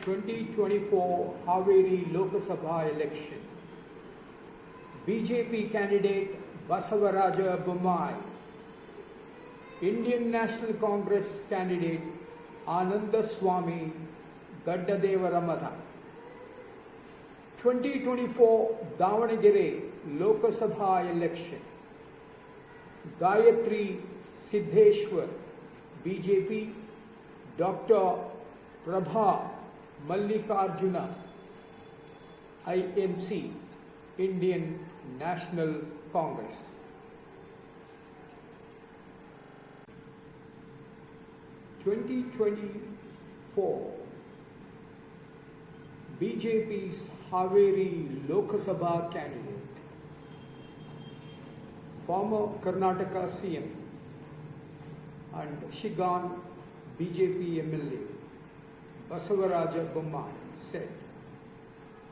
2024 Haveri Lok Sabha election. BJP candidate Basavaraja Bommai, Indian National Congress candidate Anandaswamy Gaddadevara Matha. 2024 Davanagere Lok Sabha election. Gayatri Siddeshwar, BJP, Dr. Prabha Mallikarjuna, INC, Indian National Congress. 2024 BJP's Haveri Lok Sabha candidate, former Karnataka CM and Shigan BJP MLA Basavaraja Bommai said,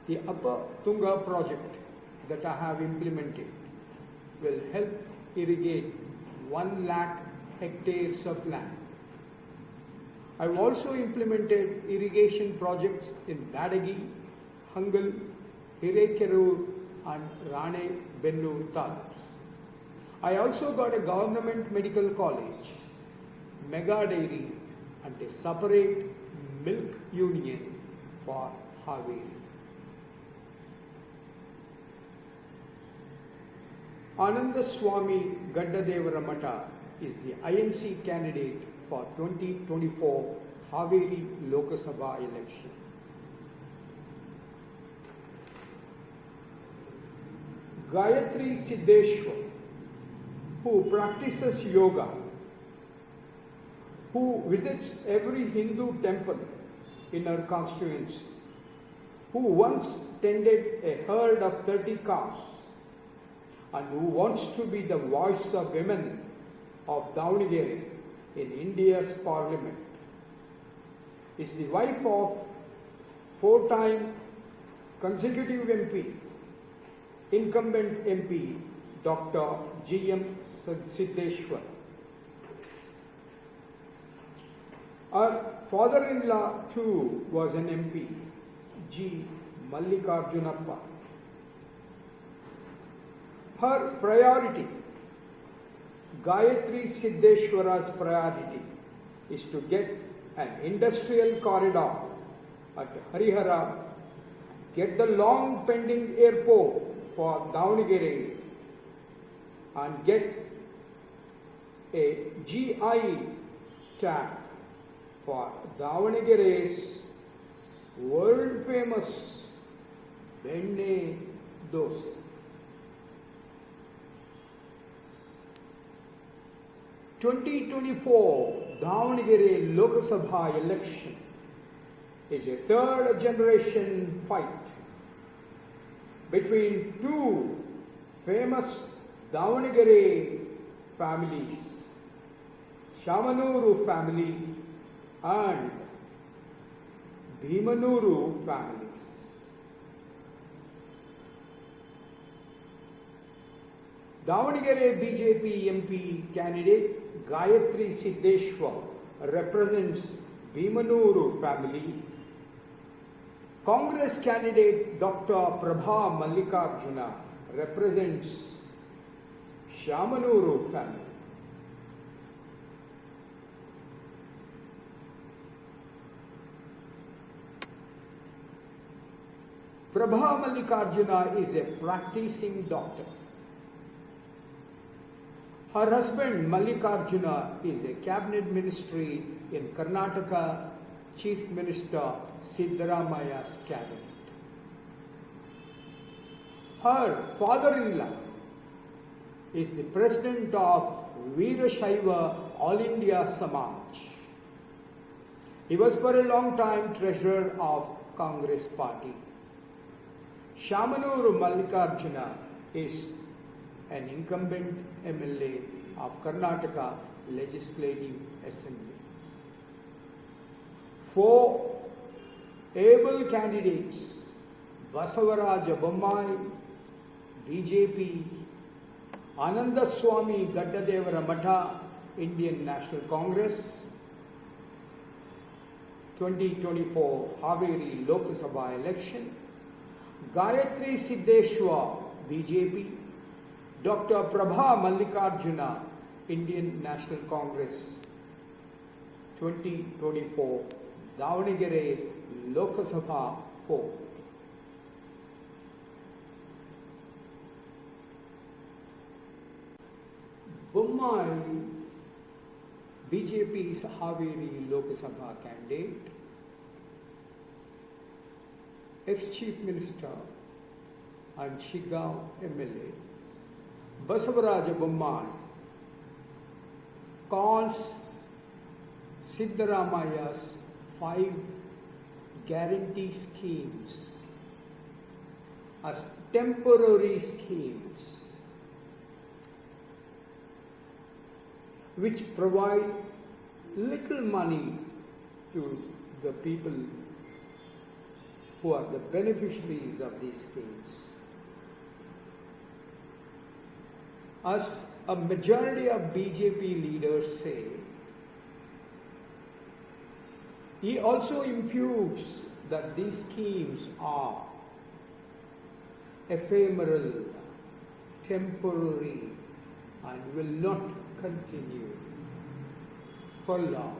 "The Upper Tunga project that I have implemented will help irrigate 1 lakh hectares of land. I've also implemented irrigation projects in Badagi, Hangal, Hirekerur and Ranebennur taluks. I also got a government medical college, mega dairy and a separate milk union for Haveri." Anandaswamy Gaddadevara Matha is the INC candidate for 2024 Haveri Lok Sabha election. Gayatri Siddeshwar, who practices yoga, who visits every Hindu temple in her constituency, who once tended a herd of 30 cows, and who wants to be the voice of women of Davanagere in India's parliament, is the wife of 4-time consecutive MP, incumbent MP Dr. G.M. Siddeshwar. Her father-in-law too was an MP, G. Mallikarjunappa. Her priority, Gayatri Siddeshwara's priority, is to get an industrial corridor at Harihara, get the long pending airport for Davanagere, and get a GI tag for Davanagere's world famous Benne Dosa. 2024 Davanagere Lok Sabha election is a third generation fight between two famous Davanagere families, Shamanuru family and Bhimanuru families. Davanagere BJP MP candidate Gayatri Siddeshwar represents Bhimanuru family. Congress candidate Dr. Prabha Mallikarjuna represents Shamanuru family. Prabha Mallikarjuna is a practicing doctor. Her husband Mallikarjuna is a cabinet ministry in Karnataka Chief Minister Siddaramaya's cabinet. Her father-in-law is the president of Veerashaiva All India Samaj. He was for a long time treasurer of Congress party. Shamanuru Mallikarjuna is an incumbent MLA of Karnataka Legislative Assembly. 4 able candidates, Basavaraja Bommai, BJP, Anandaswamy Gaddadevara Matha, Indian National Congress, 2024 Haveri Lok Sabha election, Gayatri Siddeshwar, BJP, Dr. Prabha Mallikarjuna, Indian National Congress, 2024 Davanagere Lok Sabha poll. Bommai, BJP's Haveri Lok Sabha candidate, ex-Chief Minister and Shigaon MLA, Basavaraja Bommai, calls Siddaramaya's 5 guarantee schemes as temporary schemes which provide little money to the people who are the beneficiaries of these schemes. As a majority of BJP leaders say, he also imputes that these schemes are ephemeral, temporary, and will not continue for long.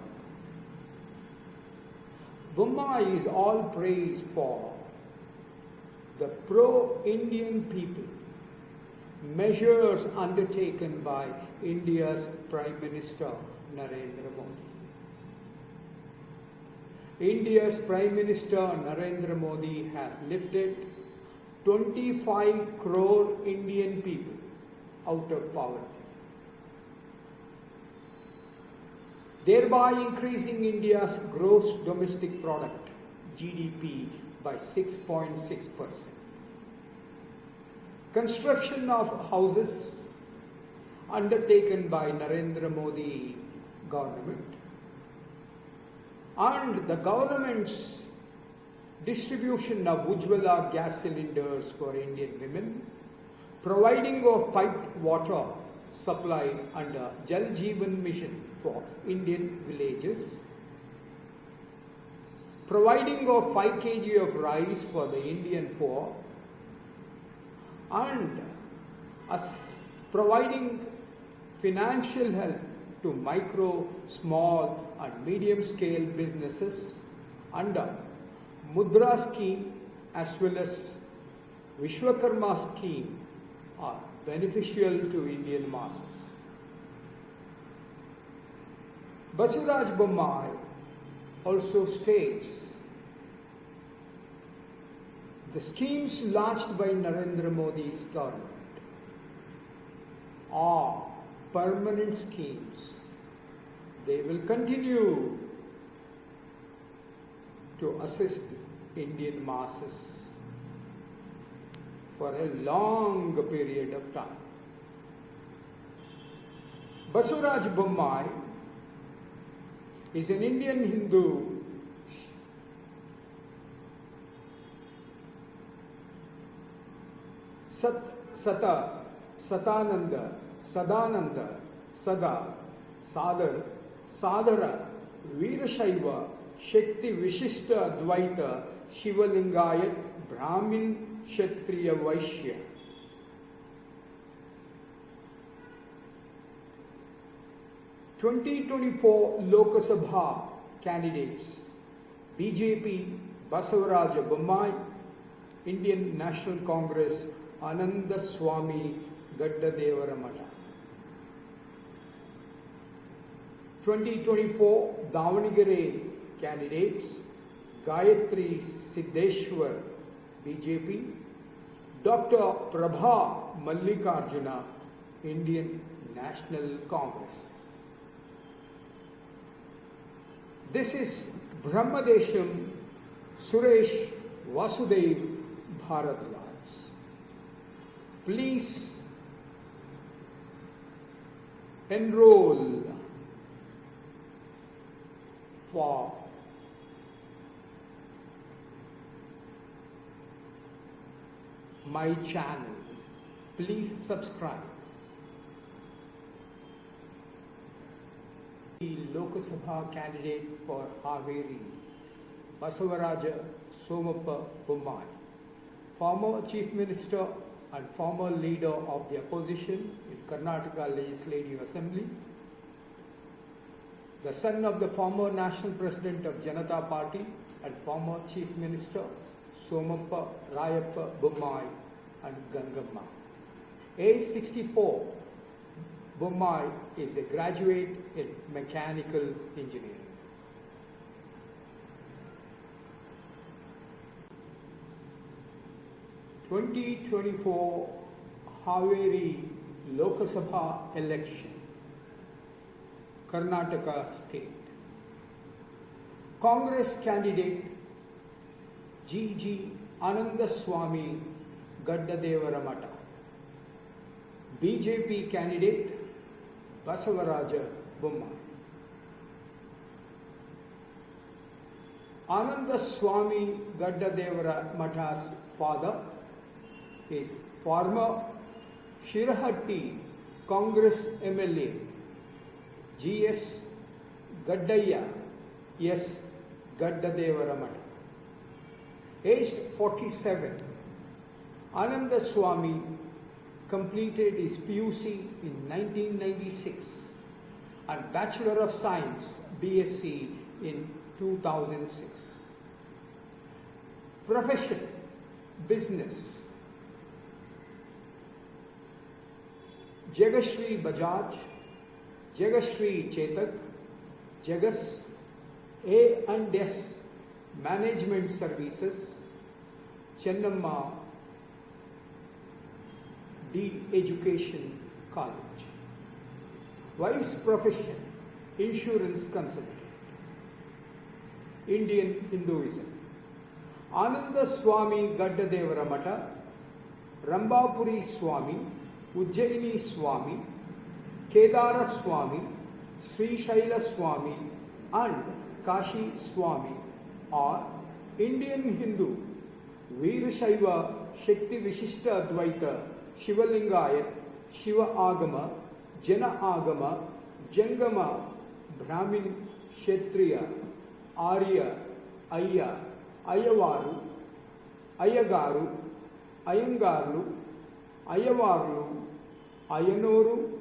Bommai is all praise for the pro-Indian people measures undertaken by India's Prime Minister Narendra Modi. India's Prime Minister Narendra Modi has lifted 25 crore Indian people out of poverty, thereby increasing India's gross domestic product, GDP, by 6.6%. Construction of houses undertaken by Narendra Modi government and the government's distribution of Ujjwala gas cylinders for Indian women, providing of piped water supply under Jal Jeevan Mission for Indian villages, providing of 5 kg of rice for the Indian poor, and providing financial help to micro, small and medium scale businesses under Mudra scheme as well as Vishwakarma scheme are beneficial to Indian masses. Basuraj Bommai also states the schemes launched by Narendra Modi's government are permanent schemes. They will continue to assist Indian masses for a long period of time. Basuraj Bommai is an Indian Hindu Satananda, Sadananda, Sada, Sadara, Veerashaiva, Shakti Vishishta Advaita, Shivalingayat, Brahmin, Kshatriya, Vaishya. (2024) Lok Sabha candidates: BJP, Basavaraja Bommai; Indian National Congress, Ananda Swami Gaddadevaramata. 2024 Davanagere candidates: Gayatri Siddeshwar, BJP; Dr. Prabha Mallikarjuna, Indian National Congress. This is Brahmadesham Suresh Vasudev Bharadwaj. Please enroll for my channel. Please subscribe. The Lok Sabha candidate for Haveri, Basavaraja Somappa Bommai, former Chief Minister and former leader of the opposition in Karnataka Legislative Assembly, the son of the former National President of Janata Party and former Chief Minister Somappa Rayappa Bommai and Gangamma. Age 64, Bommai is a graduate in mechanical engineering. (2024) Haveri Lok Sabha election, Karnataka state. Congress candidate G. Anandaswamy Gaddadevara Mata. BJP candidate Basavaraja Bommai. Anandaswamy Gaddadevara Mata's father is former Shirahatti Congress MLA G.S. Gaddaya S. Gaddadevara Mata. Aged 47, Anandaswamy completed his PUC in 1996 and Bachelor of Science BSc in 2006. Profession, business. Jagashri Bajaj, Jagashri Chetak, Jagas A&S Management Services, Chennamma D. Education College. Wife's profession, insurance consultant. Indian Hinduism. Anandaswamy Gaddadevara Mata, Rambapuri Swami, Ujjaini Swami, Kedara Swami, Sri Shaila Swami and Kashi Swami are Indian Hindu Veerashaiva Shakti Vishishta Advaita Shivalingayat Shiva Agama Jana Agama Jangama Brahmin Kshatriya Arya Ayya Ayavaru Ayagaru Ayangarlu Ayavarlu Ayanoru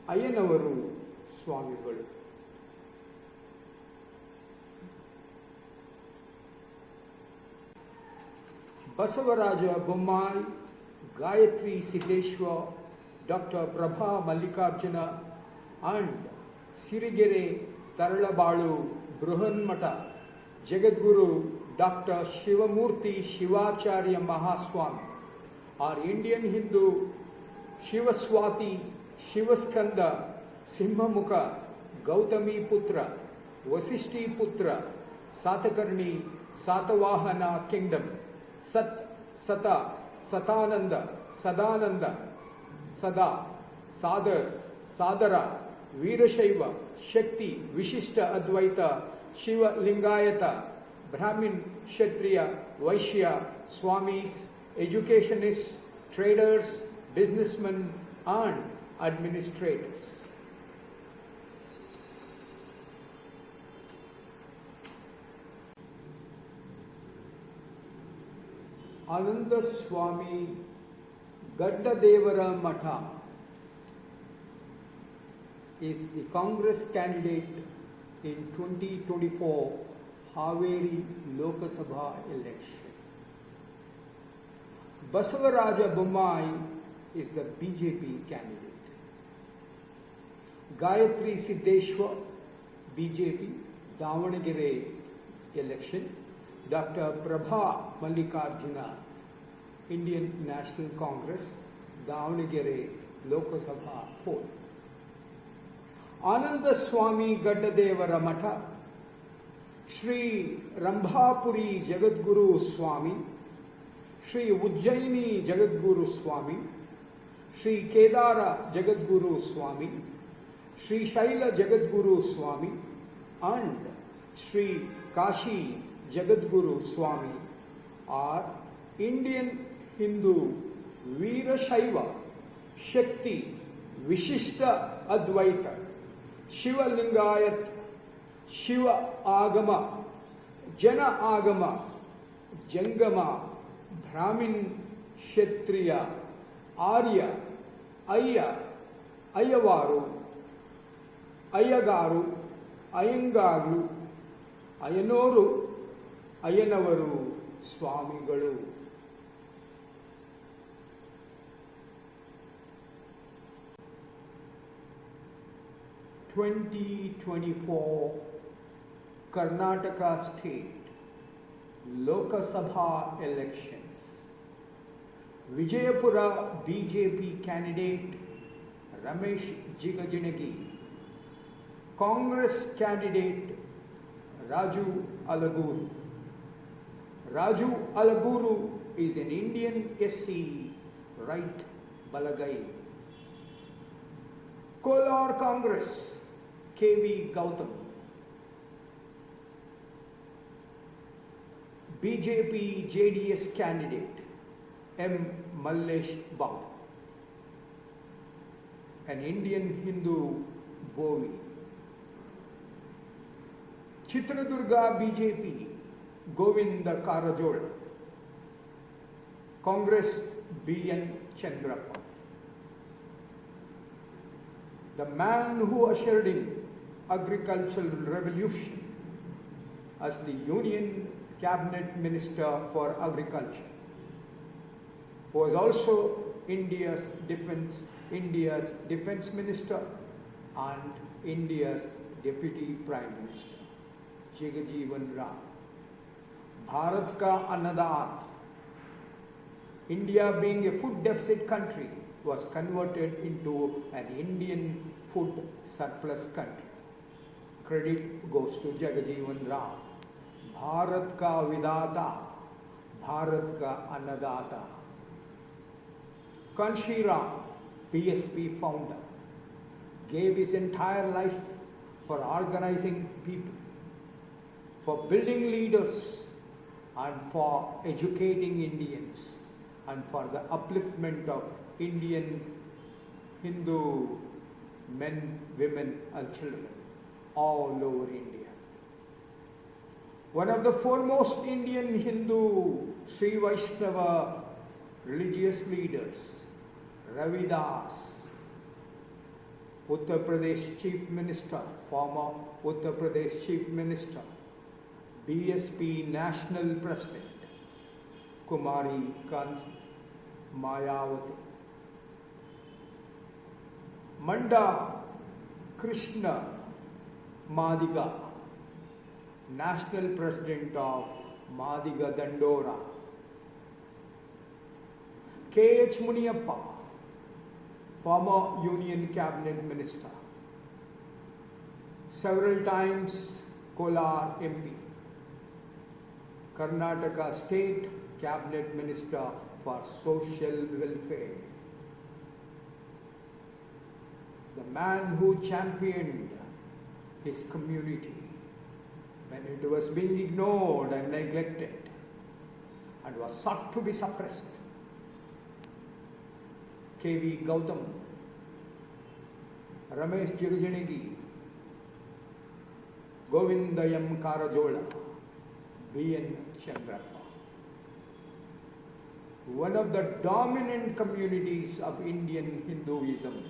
Ayanavaru Swamigalu. Basavaraja Bommai, Gayatri Siddeshwar, Dr. Prabha Mallikarjuna and Sirigere Taralabalu Bruhanmata, Jagadguru Dr. Shivamurti Shivacharya Mahaswami are Indian Hindu Shivaswati, Shivaskanda, Simhamukha, Gautami Putra, Vasishti Putra, Satakarni, Satavahana Kingdom, Sat, Sata, Satananda, Sadananda, Sada, Sadar, Sadara, Veerashaiva, Shakti, Vishishta Advaita, Shiva Lingayata, Brahmin, Kshatriya, Vaishya, Swamis, educationists, traders, businessmen and administrators. Anandaswamy Gaddadevara Mata is the Congress candidate in 2024 Haveri Lok Sabha election. Basavaraja Bommai is the BJP candidate. Gayatri Siddeshwar, BJP, Davanagere election. Dr. Prabha Mallikarjuna, Indian National Congress, Davanagere Lok Sabha poll. Anandaswamy Gaddadevara Mata, Sri Rambapuri Jagadguru Swami, Sri Ujjaini Jagadguru Swami, Sri Kedara Jagadguru Swami, Sri Shaila Jagadguru Swami and Sri Kashi Jagadguru Swami are Indian Hindu Veerashaiva Shakti Vishishta Advaita Shiva Lingayat Shiva Agama ಜನ ಆಗಮ, ಜಂಗಮ, Brahmin, ಕ್ಷತ್ರಿಯ, ಆರ್ಯ, ಅಯ್ಯ, ಅಯ್ಯವಾರು, ಅಯ್ಯಗಾರು, ಅಯ್ಯಂಗಾರ್ಲು, ಅಯ್ಯನೋರು, ಅಯ್ಯನವರು, ಸ್ವಾಮಿಗಳು. (2024) Karnataka State Lok Sabha elections. Vijayapura BJP candidate Ramesh Jigajinagi, Congress candidate Raju Alaguru. Raju Alaguru is an Indian SC right Balagai. Kolar Congress KV Gautam. BJP JDS candidate M. Mallesh Babu. An Indian Hindu Bovi. Chitradurga BJP Govinda Karajola. Congress B.N. Chandrappa. The man who ushered in agricultural revolution as the Union Cabinet Minister for Agriculture, who was also India's defense Minister and India's Deputy Prime Minister, Jagajeevan Ram. Bharat ka Annadat. India, being a food deficit country, was converted into an Indian food surplus country. Credit goes to Jagajeevan Ram. Bharat ka Vidata, Bharat ka Annadata. Kanshi Ram, PSP founder, gave his entire life for organizing people, for building leaders, and for educating Indians, and for the upliftment of Indian Hindu men, women, and children all over India. One of the foremost Indian Hindu Sri Vaishnava religious leaders, Ravi Das, Uttar Pradesh Chief Minister, former Uttar Pradesh Chief Minister, BSP National President, Kumari Mayawati. Manda Krishna Madiga, National President of Madiga Dandora. K.H. Muniappa, former Union Cabinet Minister, several times Kolar MP, Karnataka State Cabinet Minister for Social Welfare. The man who championed his community when it was being ignored and neglected and was sought to be suppressed. K.V. Gautam, Ramesh Jigajanagi, Govinda M. Karajola, B.N. Chandrappa. One of the dominant communities of Indian Hinduism,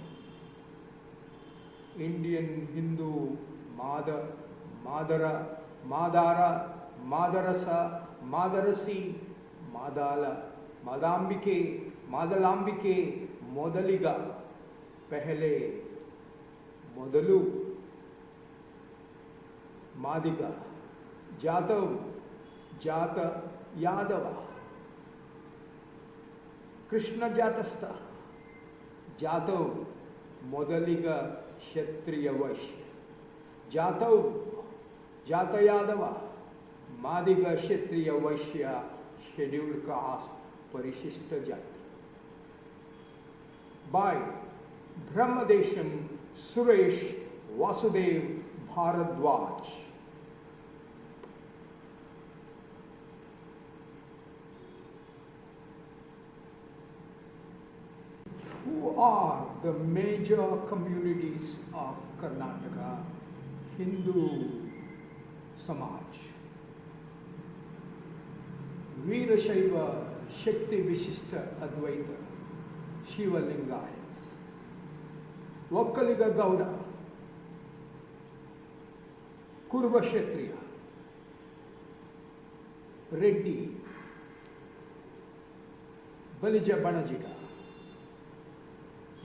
Indian Hindu Madara, Madarasa, Madarasi, Madala, Madambike, Madalambike, Modaliga, Pehele, Modalu, Madiga, Jatav, Jata Yadava, Krishna Jatasta, Jatav, Modaliga, Kshatriya Vaishya, Jatav, Jata Yadava, Madiga, Kshatriya Vaishya, Scheduled Caste, Parishishta Jati. By Brahmadesham Suresh Vasudev Bharadwaj. Who are the major communities of Karnataka Hindu Samaj? Veerashaiva ಶಕ್ತಿ ವಿಶಿಷ್ಟ ಅದ್ವೈತ ಶಿವಲಿಂಗಾಯತ್, ಒಕ್ಕಲಿಗ ಗೌಡ, ಕುರುಬ ಕ್ಷತ್ರಿಯ, ರೆಡ್ಡಿ, ಬಲಿಜ ಬಣಜಿಗ,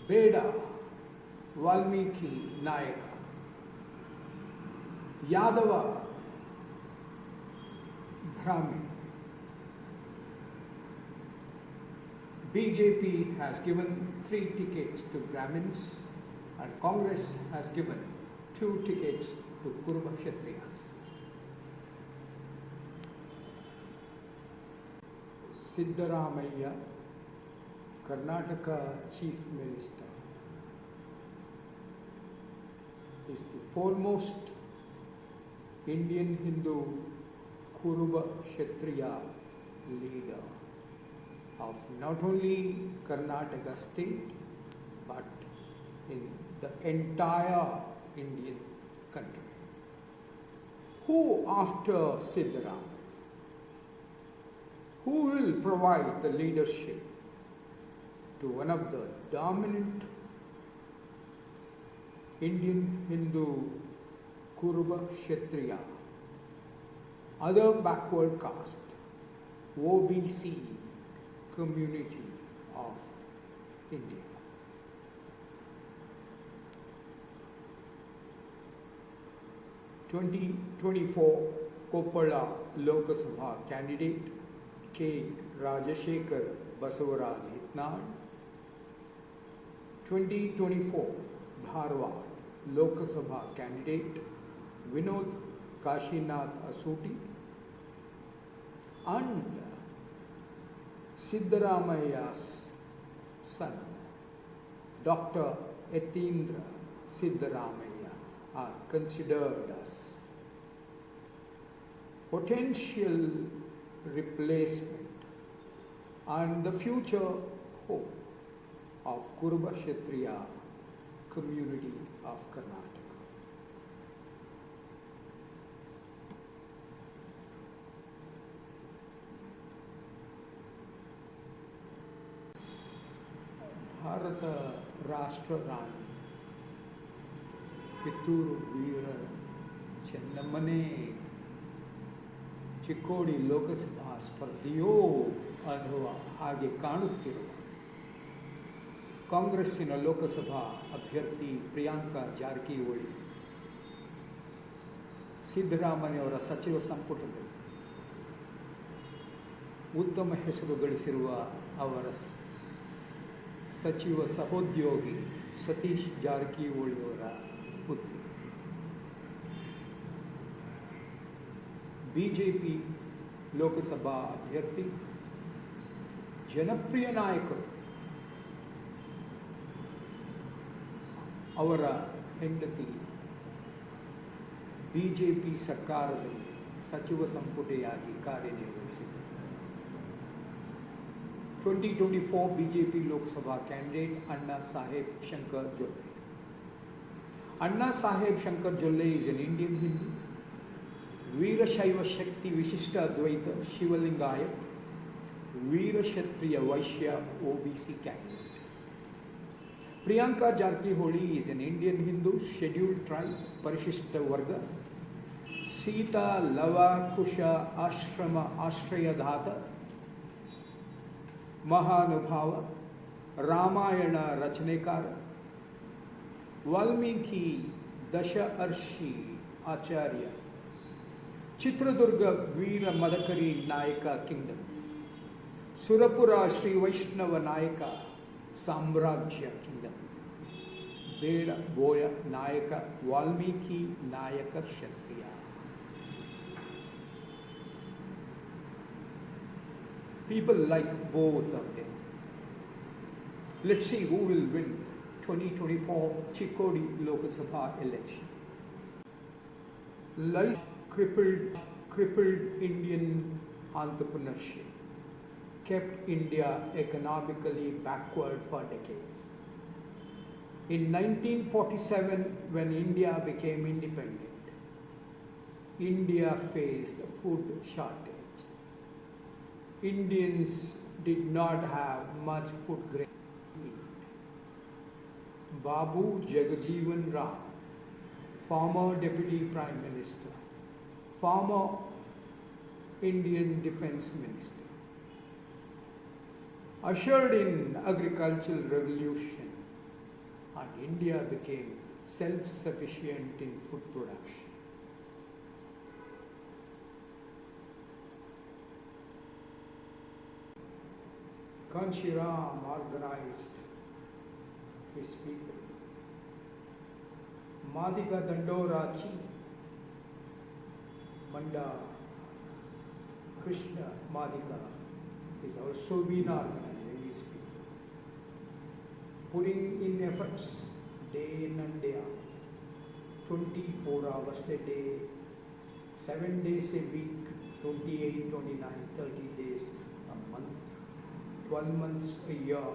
ಬೇಡ, ವಾಲ್ಮೀಕಿ ನಾಯಕ, ಯಾದವ, ಬ್ರಾಹ್ಮಣ. BJP has given 3 tickets to Brahmins and Congress has given 2 tickets to Kuruba Kshatriyas. Siddaramaiah, Karnataka Chief Minister, is the foremost Indian Hindu Kuruba Kshatriya leader of not only Karnataka state but in the entire Indian country. Who after Siddaramaiah? Who will provide the leadership to one of the dominant Indian Hindu Kuruba Kshatriya, other backward caste, OBC community of India? (2024) Koppala Lok Sabha candidate K. Rajashekar Basavaraj Hitnad. 2024 Dharwad Lok Sabha candidate Vinod Kashinath Asuti. And Siddaramaiah's son, Dr. Yatindra Siddaramaiah, are considered as potential replacement and the future hope of Kuruba Kshatriya community of Karnataka. Bharat ರಾಷ್ಟ್ರ ರಾಣಿ ಕಿತ್ತೂರು ವೀರ ಚೆನ್ನಮ್ಮನೇ ಚಿಕ್ಕೋಡಿ ಲೋಕಸಭಾ ಸ್ಪರ್ಧೆಯೋ ಅನ್ನುವ ಹಾಗೆ ಕಾಣುತ್ತಿರುವ ಕಾಂಗ್ರೆಸ್ಸಿನ ಲೋಕಸಭಾ ಅಭ್ಯರ್ಥಿ ಪ್ರಿಯಾಂಕಾ ಜಾರಕಿಹೊಳಿ ಸಿದ್ದರಾಮಯ್ಯವರ ಸಚಿವ ಸಂಪುಟದಲ್ಲಿ ಉತ್ತಮ ಹೆಸರು ಗಳಿಸಿರುವ ಅವರ ಸಚಿವ ಸಹೋದ್ಯೋಗಿ ಸತೀಶ್ ಜಾರಕಿಹೊಳಿಯವರ ಪುತ್ರಿ. ಬಿಜೆಪಿ ಲೋಕಸಭಾ ಅಭ್ಯರ್ಥಿ, ಜನಪ್ರಿಯ ನಾಯಕರು, ಅವರ ಹೆಂಡತಿ ಬಿಜೆಪಿ ಸರ್ಕಾರದಲ್ಲಿ ಸಚಿವ ಸಂಪುಟೆಯಾಗಿ ಕಾರ್ಯನಿರ್ವಹಿಸಿದರು. 2024 BJP Lok Sabha candidate Anna Saheb Shankar Jolle. Anna Saheb Shankar Jolle is an Indian Hindu, Veera Shaiva Shakti Vishishta Advaita Shivalingayat, Veera Kshatriya Vaishya OBC candidate. Priyanka Jarkiholi is an Indian Hindu, scheduled tribe, Parishishta Varga, Sita Lava Kusha Ashrama Ashrayadhata, ಮಹಾನುಭಾವ, ರಾಮಾಯಣ ರಚನೆಕಾರ, ವಾಲ್ಮೀಕಿ ದಶಅರ್ಷಿ ಆಚಾರ್ಯ, ಚಿತ್ರದುರ್ಗ ವೀರ ಮದಕರಿ ನಾಯಕ Kingdom, Surapura Shri ವೈಷ್ಣವ ನಾಯಕ ಸಾಮ್ರಾಜ್ಯ Kingdom, ಬೇಡ ಬೋಯ ನಾಯಕ ವಾಲ್ಮೀಕಿ ನಾಯಕ ಕ್ಷತ್ರಿಯ. People like both of them. Let's see who will win 2024 Chikkodi Lok Sabha election. Life crippled Indian entrepreneurship kept India economically backward for decades. In 1947, when India became independent, India faced a food shortage. Indians did not have much food grain to eat. Babu Jagjeevan Ram, former Deputy Prime Minister, former Indian Defence Minister, ushered in agricultural revolution and India became self-sufficient in food production. Kanshiram organized his people. Madiga Dandorachi, Manda Krishna Madiga is also been organizing his people, putting in efforts day in and day out, 24 hours a day, 7 days a week, 28, 29, 30 days a month, 12 months a year,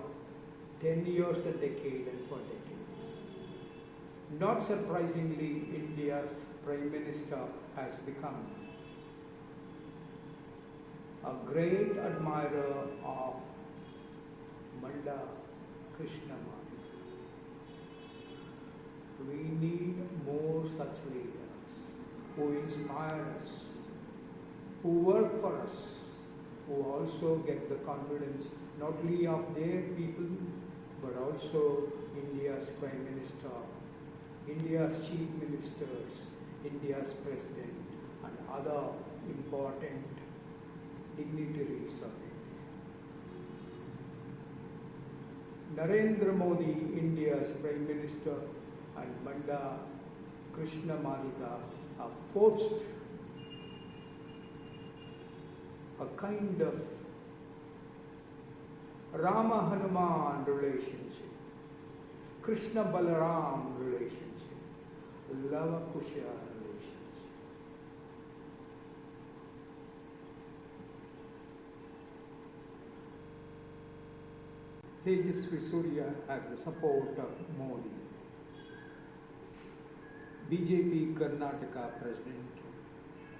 10 years a decade, and for decades. Not surprisingly, India's Prime Minister has become a great admirer of Manda Krishna Madiga. We need more such leaders who inspire us, who work for us, who also get the confidence not only of their people but also India's Prime Minister, India's Chief Ministers, India's President, and other important dignitaries of India. Narendra Modi, India's Prime Minister, and Manda Krishna Madiga have forged a kind of Rama Hanuman relationship, Krishna Balaram relationship, Lava Kusha relationship. Tejasvi Surya has the support of Modi. BJP Karnataka President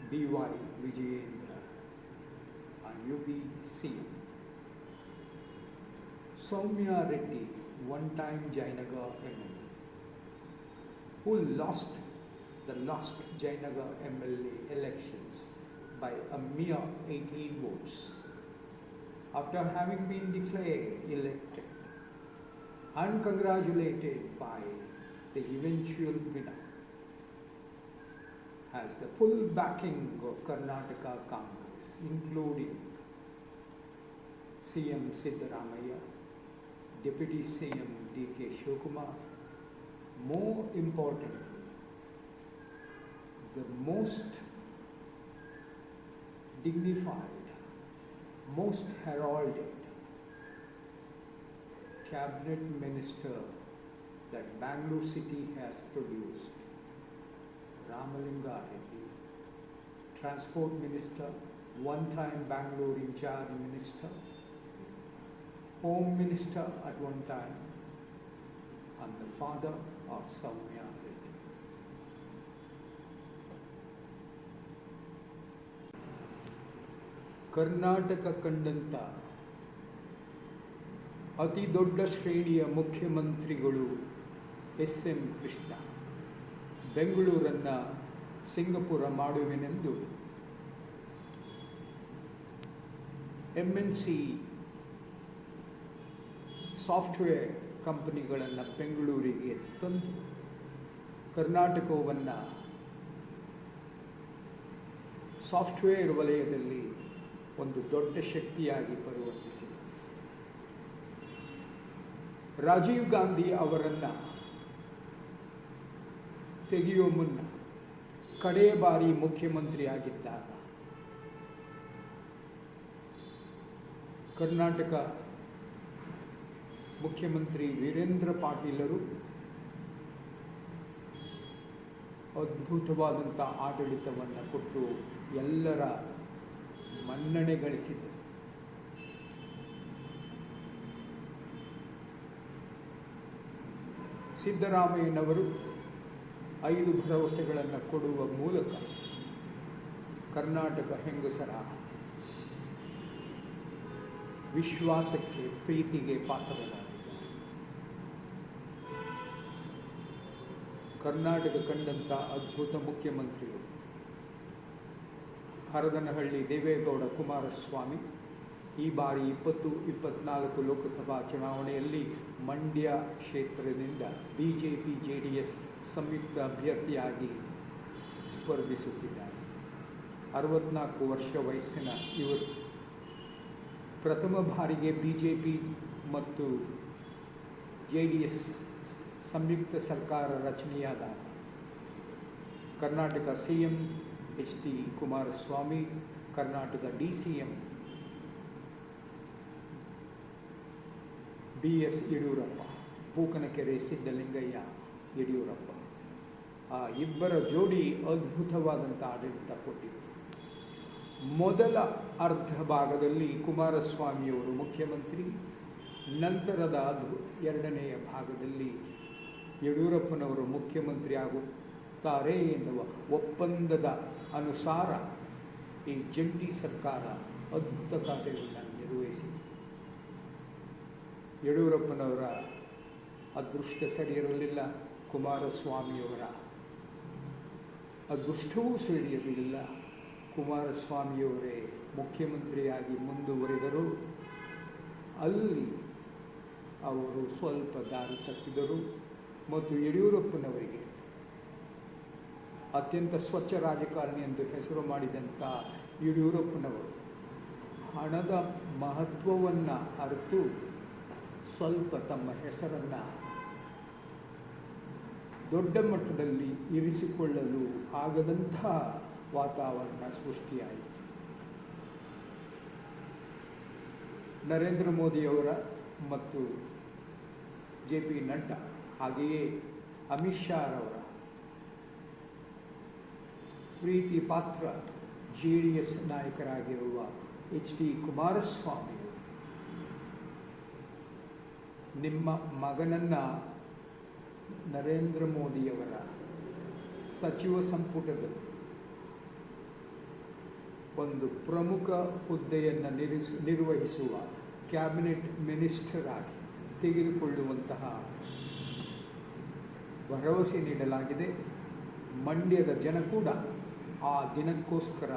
B.Y. Vijayendra and UP CM. Soumya Reddy, one-time Jayanagar MLA, who lost the last Jayanagar MLA elections by a mere 18 votes after having been declared elected and congratulated by the eventual winner, has the full backing of Karnataka Congress, including CM Siddaramaiah, Deputy CM D.K. Shivakumar. More importantly, the most dignified, most heralded cabinet minister that Bangalore City has produced, Ramalinga Reddy, Transport Minister, one-time Bangalore in charge minister, Home Minister at one time, and the father of Soumya Reddy. Karnataka ಕಂಡಂತ ಅತಿ ದೊಡ್ಡ ಶ್ರೇಣಿಯ ಮುಖ್ಯಮಂತ್ರಿಗಳು SM. Krishna ಬೆಂಗಳೂರನ್ನು Singapore ಮಾಡುವೆನೆಂದು MNC software ಕಂಪನಿಗಳನ್ನು ಬೆಂಗಳೂರಿಗೆ ತಂದು ಕರ್ನಾಟಕವನ್ನು software ವಲಯದಲ್ಲಿ ಒಂದು ದೊಡ್ಡ ಶಕ್ತಿಯಾಗಿ ಪರಿವರ್ತಿಸಿದೆ. ರಾಜೀವ್ ಗಾಂಧಿ ಅವರನ್ನು ತೆಗೆಯುವ ಮುನ್ನ ಕಡೆಯ ಬಾರಿ ಮುಖ್ಯಮಂತ್ರಿಯಾಗಿದ್ದಾಗ ಕರ್ನಾಟಕ ಮುಖ್ಯಮಂತ್ರಿ ವೀರೇಂದ್ರ ಪಾಟೀಲರು ಅದ್ಭುತವಾದಂಥ ಆಡಳಿತವನ್ನು ಕೊಟ್ಟು ಎಲ್ಲರ ಮನ್ನಣೆ ಗಳಿಸಿದರು. ಸಿದ್ದರಾಮಯ್ಯನವರು 5 ಭರವಸೆಗಳನ್ನು ಕೊಡುವ ಮೂಲಕ ಕರ್ನಾಟಕ ಹೆಂಗಸರ ವಿಶ್ವಾಸಕ್ಕೆ, ಪ್ರೀತಿಗೆ ಪಾತ್ರರಾಗಿದ್ದಾರೆ. ಕರ್ನಾಟಕ ಕಂಡಂಥ ಅದ್ಭುತ ಮುಖ್ಯಮಂತ್ರಿಗಳು ಹರದನಹಳ್ಳಿ ದೇವೇಗೌಡ ಕುಮಾರಸ್ವಾಮಿ ಈ ಬಾರಿ 2024 ಲೋಕಸಭಾ ಚುನಾವಣೆಯಲ್ಲಿ ಮಂಡ್ಯ ಕ್ಷೇತ್ರದಿಂದ ಬಿಜೆಪಿ ಜೆಡಿಎಸ್ ಸಂಯುಕ್ತ ಅಭ್ಯರ್ಥಿಯಾಗಿ ಸ್ಪರ್ಧಿಸುತ್ತಿದ್ದಾರೆ. 64 ವರ್ಷ ವಯಸ್ಸಿನ ಇವರು ಪ್ರಥಮ ಬಾರಿಗೆ ಬಿಜೆಪಿ ಮತ್ತು ಜೆಡಿಎಸ್ ಸಂಯುಕ್ತ ಸರ್ಕಾರ ರಚನೆಯಾದಾಗ Karnataka CM HD. Kumaraswamy, Karnataka DCM BS. Yediyurappa, Bookanakere Siddalingaiah Yediyurappa, ಆ ಇಬ್ಬರ ಜೋಡಿ ಅದ್ಭುತವಾದಂಥ ಆಡಳಿತ ಕೊಟ್ಟಿತ್ತು. ಮೊದಲ ಅರ್ಧ ಭಾಗದಲ್ಲಿ ಕುಮಾರಸ್ವಾಮಿಯವರು ಮುಖ್ಯಮಂತ್ರಿ, ನಂತರದ ಎರಡನೆಯ ಭಾಗದಲ್ಲಿ ಯಡಿಯೂರಪ್ಪನವರು ಮುಖ್ಯಮಂತ್ರಿ ಆಗುತ್ತಾರೆ ಎನ್ನುವ ಒಪ್ಪಂದದ ಅನುಸಾರ ಈ ಜಂಟಿ ಸರ್ಕಾರ ಅದ್ಭುತ ಕಾರ್ಯಗಳನ್ನು ನಿರ್ವಹಿಸಿತು. ಯಡಿಯೂರಪ್ಪನವರ ಅದೃಷ್ಟ ಸರಿಯಿರಲಿಲ್ಲ, ಕುಮಾರಸ್ವಾಮಿಯವರ ಅದೃಷ್ಟವೂ ಸರಿಯಿರಲಿಲ್ಲ. ಕುಮಾರಸ್ವಾಮಿಯವರೇ ಮುಖ್ಯಮಂತ್ರಿಯಾಗಿ ಮುಂದುವರಿದರು. ಅಲ್ಲಿ ಅವರು ಸ್ವಲ್ಪ ದಾರಿ ತಪ್ಪಿದರು ಮತ್ತು ಯಡಿಯೂರಪ್ಪನವರಿಗೆ ಅತ್ಯಂತ ಸ್ವಚ್ಛ ರಾಜಕಾರಣಿ ಎಂದು ಹೆಸರು ಮಾಡಿದಂಥ ಯಡಿಯೂರಪ್ಪನವರು ಹಣದ ಮಹತ್ವವನ್ನು ಅರಿತು ಸ್ವಲ್ಪ ತಮ್ಮ ಹೆಸರನ್ನು ದೊಡ್ಡ ಮಟ್ಟದಲ್ಲಿ ಇರಿಸಿಕೊಳ್ಳಲು ಆಗದಂಥ ವಾತಾವರಣ ಸೃಷ್ಟಿಯಾಯಿತು. ನರೇಂದ್ರ ಮೋದಿಯವರ ಮತ್ತು ಜೆ.ಪಿ. ನಡ್ಡಾ ಹಾಗೆಯೇ ಅಮಿತ್ ಶಾ ಅವರ ಪ್ರೀತಿ ಪಾತ್ರ ಜೆ.ಡಿ.ಎಸ್ ನಾಯಕರಾಗಿರುವ ಎಚ್.ಡಿ. ಕುಮಾರಸ್ವಾಮಿ ನಿಮ್ಮ ಮಗನನ್ನು ನರೇಂದ್ರ ಮೋದಿಯವರ ಸಚಿವ ಸಂಪುಟದಲ್ಲಿ ಒಂದು ಪ್ರಮುಖ ಹುದ್ದೆಯನ್ನು ನಿರ್ವಹಿಸುವ ಕ್ಯಾಬಿನೆಟ್ ಮಿನಿಸ್ಟರ್ ಆಗಿ ತೆಗೆದುಕೊಳ್ಳುವಂತಹ ಭರವಸೆ ನೀಡಲಾಗಿದೆ. ಮಂಡ್ಯದ ಜನ ಕೂಡ ಆ ದಿನಕ್ಕೋಸ್ಕರ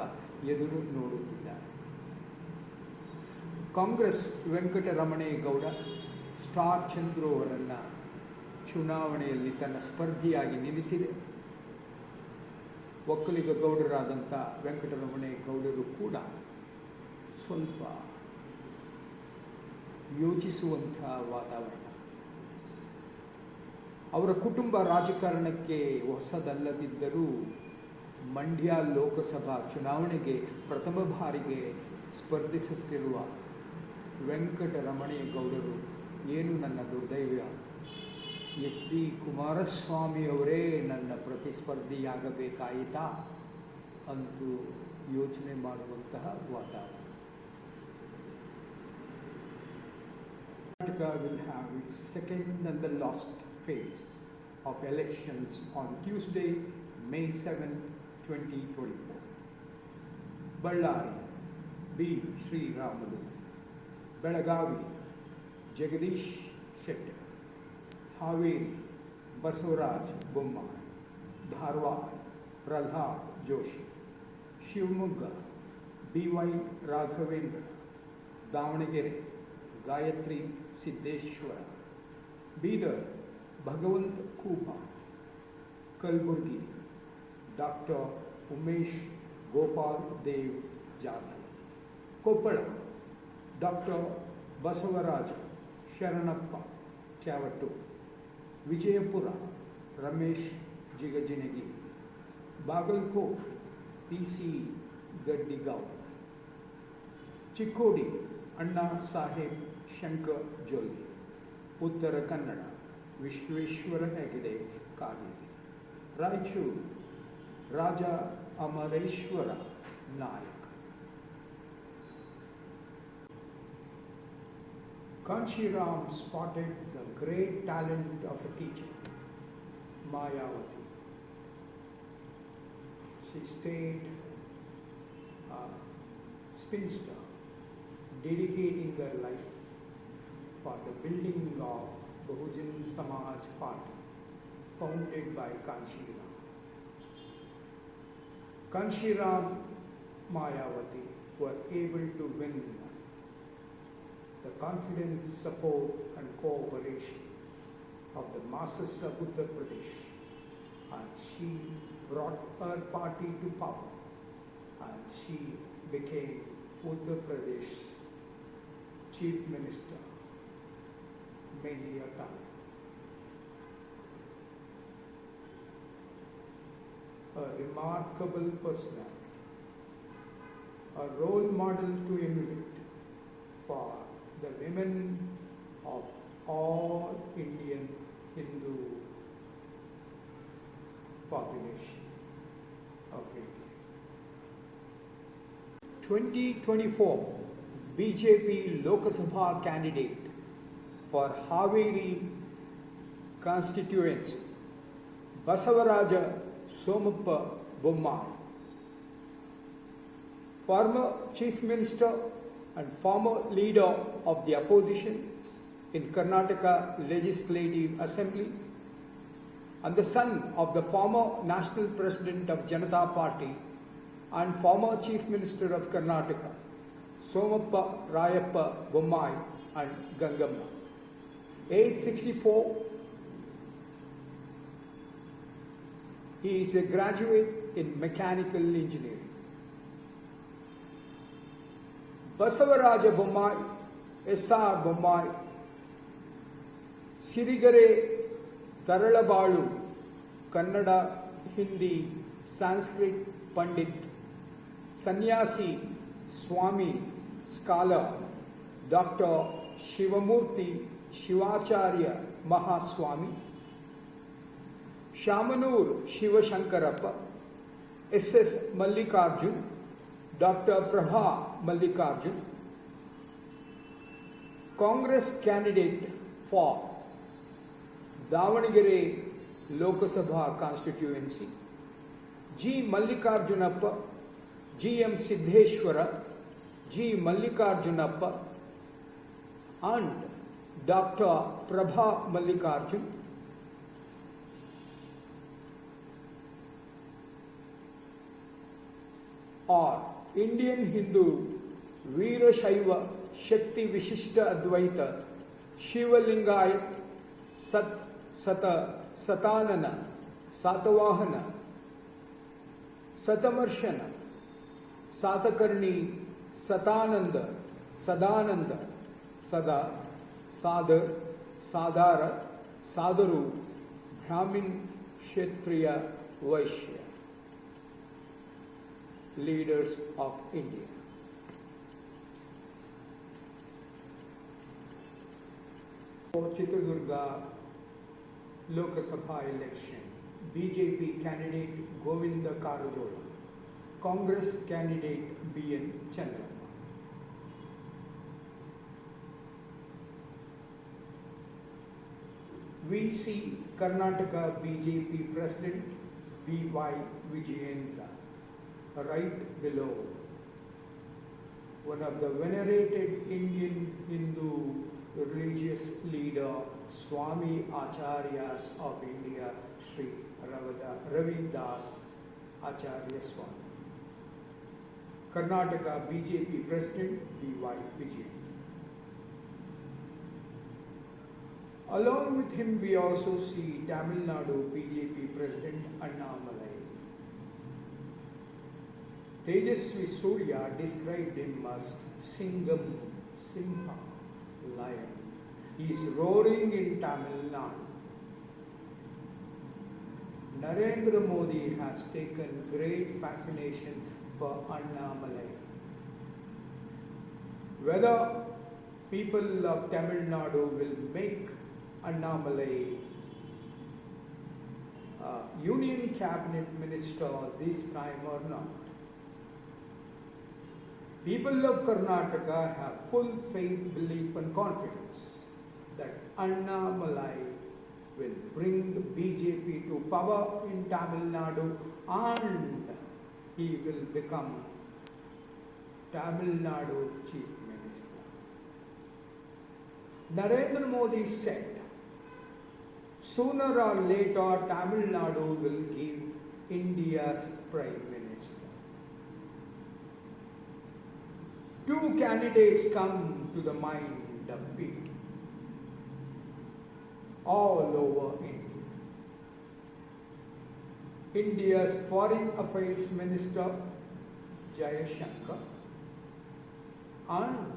ಎದುರು ನೋಡುತ್ತಿದ್ದಾರೆ. ಕಾಂಗ್ರೆಸ್ ವೆಂಕಟರಮಣೇಗೌಡ ಸ್ಟಾರ್ ಚಂದ್ರು ಅವರನ್ನು ಚುನಾವಣೆಯಲ್ಲಿ ತನ್ನ ಸ್ಪರ್ಧಿಯಾಗಿ ನಿಲ್ಲಿಸಿದೆ. ಒಕ್ಕಲಿಗ ಗೌಡರಾದಂಥ ವೆಂಕಟರಮಣೇಗೌಡರು ಕೂಡ ಸ್ವಲ್ಪ ಯೋಚಿಸುವಂಥ ವಾತಾವರಣ. ಅವರ ಕುಟುಂಬ ರಾಜಕಾರಣಕ್ಕೆ ಹೊಸದಲ್ಲದಿದ್ದರೂ ಮಂಡ್ಯ ಲೋಕಸಭಾ ಚುನಾವಣೆಗೆ ಪ್ರಥಮ ಬಾರಿಗೆ ಸ್ಪರ್ಧಿಸುತ್ತಿರುವ ವೆಂಕಟರಮಣೇಗೌಡರು ಏನು ನನ್ನ ದುರ್ದೈವ, ಎಚ್.ಡಿ. ಕುಮಾರಸ್ವಾಮಿಯವರೇ ನನ್ನ ಪ್ರತಿಸ್ಪರ್ಧಿಯಾಗಬೇಕಾಯಿತಾ ಅಂತೂ ಯೋಚನೆ ಮಾಡುವಂತಹ ವಾತಾವರಣ. Karnataka will have its second and the last phase of elections on Tuesday, May 7, 2024. Ballari, B. Sriramulu, Belagavi, Jagadish Shetty, Haveri, Basavaraj Bommai, Dharwad, Prahlad Joshi, Shivamogga, B.Y. Raghavendra, Davanagere, Gayatri Siddeshwara, Bidar Bhagwanth Khuba, Kalaburagi doctor Umesh Gopal Dev Jadhav, Koppal doctor Basavaraja Sharanappa Kyavator, Vijayapura Ramesh Jigajinagi, Bagalkot PC. Gaddigouda, Chikkodi Anna Saheb Shankar Jolle, Uttara Kannada Vishweshwar Hegde Kageri, Raichur Raja Amareshwara Nayak. Kanshiram spotted the great talent of a teacher, Mayawati. She stayed a spinster, dedicating their life for the building of Bahujan Samaj Party, founded by Kanshiram. Kanshiram Mayawati were able to win the confidence, support and cooperation of the masses of Uttar Pradesh, and she brought her party to power, and she became Uttar Pradesh Chief Minister many a time. A remarkable personality, a role model to emulate for the women of all Indian Hindu population of India. 2024 BJP Lok Sabha candidate for Haveri constituency, Basavaraja Somappa Bommai, former Chief Minister and former leader of the opposition in Karnataka Legislative Assembly, and the son of the former National President of Janata Party and former Chief Minister of Karnataka, Somappa Rayappa Bommai and Gangamma. Age 64, he is a graduate in mechanical engineering. Basavaraja Bommai, S.R. Bommai, Sirigare Taralabalu, Kannada, Hindi, Sanskrit Pandit, Sannyasi, Swami, Scholar, Dr. Shivamurthy Shivacharya Mahaswami, Shamanur Shivashankarappa, S.S. Mallikarjun, Dr. Prabha Mallikarjun, Congress candidate for Davanagere Lok Sabha constituency, G. Mallikarjunappa, G. M. Siddheshwara, G. Mallikarjunappa, and Dr. Prabha Mallikarjun. Or Indian Hindu Veera Shaiva Shakti Vishishta Advaita Shiva Lingayat Satanana Satavahana Satamarshana Satakarni Satananda Sadananda Sada Sadar Sadara Sadaru Brahmin Kshatriya Vaishya, leaders of India. For Chitradurga Lok Sabha election, BJP candidate Govinda Karajola, Congress candidate B.N. Chandrama. We see Karnataka BJP President V.Y. Vijayendra right below, one of the venerated Indian Hindu religious leader Swami Acharyas of India, Sri Ravidas Acharya Swami. Karnataka BJP President V.Y. Vijayendra. Along with him, we also see Tamil Nadu BJP President Annamalai. Tejasvi Surya described him as Singham, Simha, lion. He is roaring in Tamil Nadu. Narendra Modi has taken great fascination for Annamalai. Whether people of Tamil Nadu will make Annamalai Union Cabinet Minister this time or not. People of Karnataka have full faith, belief and confidence that Annamalai will bring the BJP to power in Tamil Nadu and he will become Tamil Nadu Chief Minister. Minister. Narendra Modi said, sooner or later Tamil Nadu will give India's Prime Minister. Two candidates come to the mind of people all over India. India's Foreign Affairs Minister Jayashankar and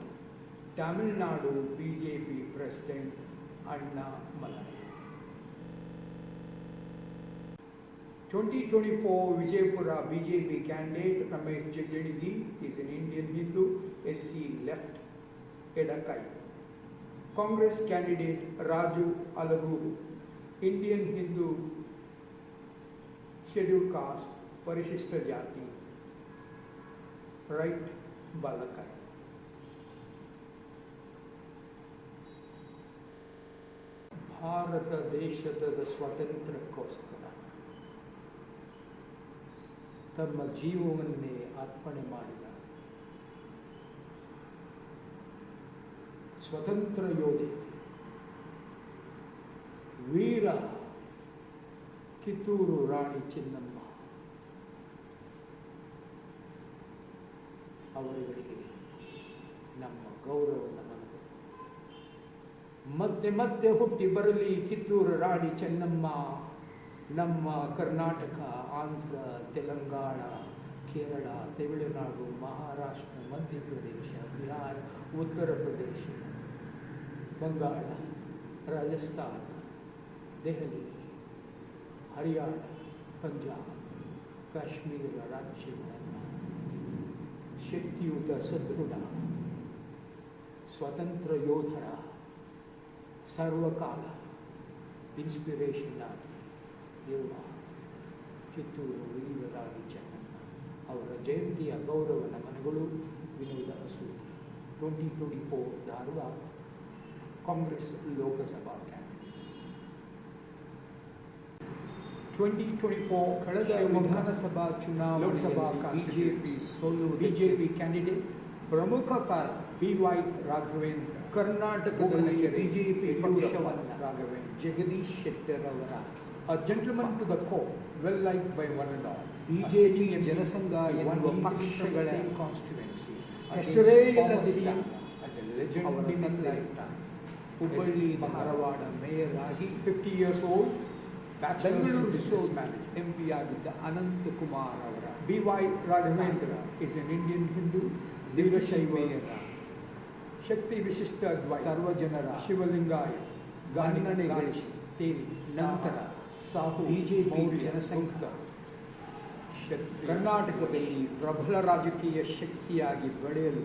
Tamil Nadu BJP President Anna Malai. 2024 Vijaypura BJP candidate Ramesh Jagjanidhi is an Indian Hindu, SC left, Edakai. Congress candidate Raju Alagu, Indian Hindu, scheduled caste, Parishishta Jati, right, Balakai. Bharat ದೇಶದ ಸ್ವಾತಂತ್ರ್ಯಕ್ಕೋಸ್ಕರ ತಮ್ಮ ಜೀವವನ್ನೇ ಅರ್ಪಣೆ ಮಾಡಿದ ಸ್ವತಂತ್ರ ಯೋಧೆ ವೀರ ಕಿತ್ತೂರು ರಾಣಿ ಚೆನ್ನಮ್ಮ ಅವರುಗಳಿಗೆ ನಮ್ಮ ಗೌರವ ನಮನಗಳು. ಮತ್ತೆ ಮತ್ತೆ ಹುಟ್ಟಿ ಬರಲಿ ಕಿತ್ತೂರು ರಾಣಿ ಚೆನ್ನಮ್ಮ. ನಮ್ಮ ಕರ್ನಾಟಕ, ಆಂಧ್ರ, ತೆಲಂಗಾಣ, ಕೇರಳ, ತಮಿಳುನಾಡು, ಮಹಾರಾಷ್ಟ್ರ, ಮಧ್ಯಪ್ರದೇಶ, ಬಿಹಾರ, ಉತ್ತರ ಪ್ರದೇಶ, ಬಂಗಾಳ, ರಾಜಸ್ಥಾನ, ದೆಹಲಿ, ಹರಿಯಾಣ, ಪಂಜಾಬ್, ಕಾಶ್ಮೀರ ರಾಜ್ಯಗಳನ್ನು ಶಕ್ತಿಯುತ ಸದೃಢ ಸ್ವತಂತ್ರ ಯೋಧರ ಸರ್ವಕಾಲ ಇನ್ಸ್ಪಿರೇಷನ್ ಆಗಿ ಇರುವ ಕಿತ್ತೂರು ವೀರರಾಣಿ ಚೆನ್ನಮ್ಮ ಅವರ ಜಯಂತಿಯ ಗೌರವ ನಮನಗಳು. ವಿನೋದ ಅಸೂರಿ, 2024 ಧಾರವಾಡ ಕಾಂಗ್ರೆಸ್ ಲೋಕಸಭಾ ಕ್ಯಾಂಡಿಡೇಟ್. 2024 ಕಳೆದ ವಿಧಾನಸಭಾ ಚುನಾವಣೆಯಲ್ಲಿ ಬಿಜೆಪಿ ಕ್ಯಾಂಡಿಡೇಟ್ ಪ್ರಮುಖ ಕಾರಣ BY ರಾಘವೇಂದ್ರ. ಕರ್ನಾಟಕದಲ್ಲಿ ಬಿಜೆಪಿ ಪಕ್ಷವನ್ನು ರಾಘವೇಂದ್ರ ಜಗದೀಶ್ ಶೆಟ್ಟರ್ ಅವರ a gentleman to the core, well liked by one and all. BJP Jana Sangha ಎನ್ನುವ ಪಕ್ಷಗಳ ಕಾನ್ಸ್ಟಿಟ್ಯೂನ್ಸಿ ಹೆಸರೇ ಇಲ್ಲದಿದ್ದ ಹುಬ್ಬಳ್ಳಿ ಧಾರವಾಡ ಮೇಯರ್ ಆಗಿ 50 years old, ಬೆಂಗಳೂರು MP ಆಗಿದ್ದ ಅನಂತ್ ಕುಮಾರ್ ಅವರ BY Raghavendra is an Indian Hindu, ವೀರಶೈವರ ಶಕ್ತಿ ವಿಶಿಷ್ಟ ದ್ವೈ ಸರ್ವಜನರ ಶಿವಲಿಂಗಾಯ ಗಾನಿನನೆ ಗಳಿಸಿ ನಂತರ ಸಾಹು ಬಿಜೆಪಿ ಜನಸಂಘ ಕರ್ನಾಟಕದಲ್ಲಿ ಪ್ರಬಲ ರಾಜಕೀಯ ಶಕ್ತಿಯಾಗಿ ಬೆಳೆಯಲು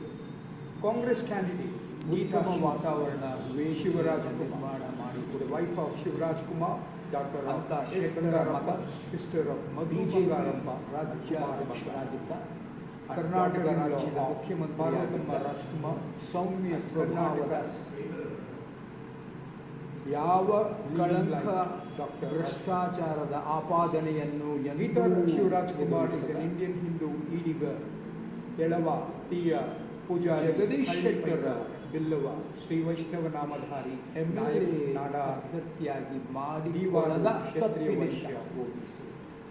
ಕಾಂಗ್ರೆಸ್ ಕ್ಯಾಂಡಿಡೇಟ್ ಉತ್ತಮ ವಾತಾವರಣ ಶಿವರಾಜ್ ನಿರ್ಮಾಣ ಮಾಡಿಕೊಡ wife of Shivraj Kumar doctor ಅಂತ ಬಂಗಾರಪ್ಪ ಸಿಸ್ಟರ್ ಆಫ್ ಮಧು ಬಂಗಾರಪ್ಪ ರಾಜ್ಯಾಧ್ಯಕ್ಷರಾಗಿದ್ದ ಕರ್ನಾಟಕ ರಾಜ್ಯದ ಮುಖ್ಯಮಂತ್ರಿ ರಾಜ್ಕುಮಾರ್ ಸೌಮ್ಯ ಕರ್ನಾಟಕ ಯಾವ ಕಳಂಕ ಭ್ರಷ್ಟಾಚಾರದ ಆಪಾದನೆಯನ್ನು ಶಿವರಾಜ್ ಕುಮಾರ್ ಇಂಡಿಯನ್ ಹಿಂದೂ ಈಡಿಗ ಎಳವ ತೀಯ ಪೂಜಾ ಜಗದೀಶ್ ಶೆಟ್ಟರ್ ಬಿಲ್ಲವ ಶ್ರೀ ವೈಷ್ಣವ ನಾಮಧಾರಿ ನಾಡ ಅಭ್ಯರ್ಥಿಯಾಗಿ ಮಾಡಿ ಹೋಗಿಸಿ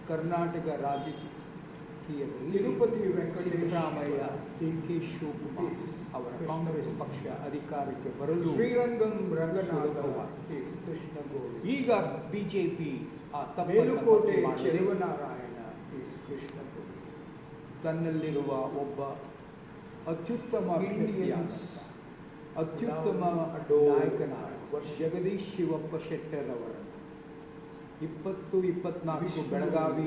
ಕರ್ನಾಟಕ ರಾಜಕೀಯದಲ್ಲಿ ತಿರುಪತಿ ವೆಂಕಟರಾಮಯ್ಯ DK ಶಿವಕುಮಾರ್ ಅವರ ಕಾಂಗ್ರೆಸ್ ಪಕ್ಷ ಅಧಿಕಾರಕ್ಕೆ ಬರಲು ಶ್ರೀರಂಗಂ ರಂಗನಾಥ ಕೃಷ್ಣ ಗೋವಿಂದ ಈಗ ಬಿಜೆಪಿ ಮೇಲುಕೋಟೆ ಚೆಲುವನಾರಾಯಣ ಕೃಷ್ಣ ಗೋವಿಂದ ತನ್ನಲ್ಲಿರುವ ಒಬ್ಬ ಅತ್ಯುತ್ತಮ ನಾಯಕನಾದ ಜಗದೀಶ್ ಶಿವಪ್ಪ ಶೆಟ್ಟರ್ ಅವರನ್ನು 2024 ಬೆಳಗಾವಿ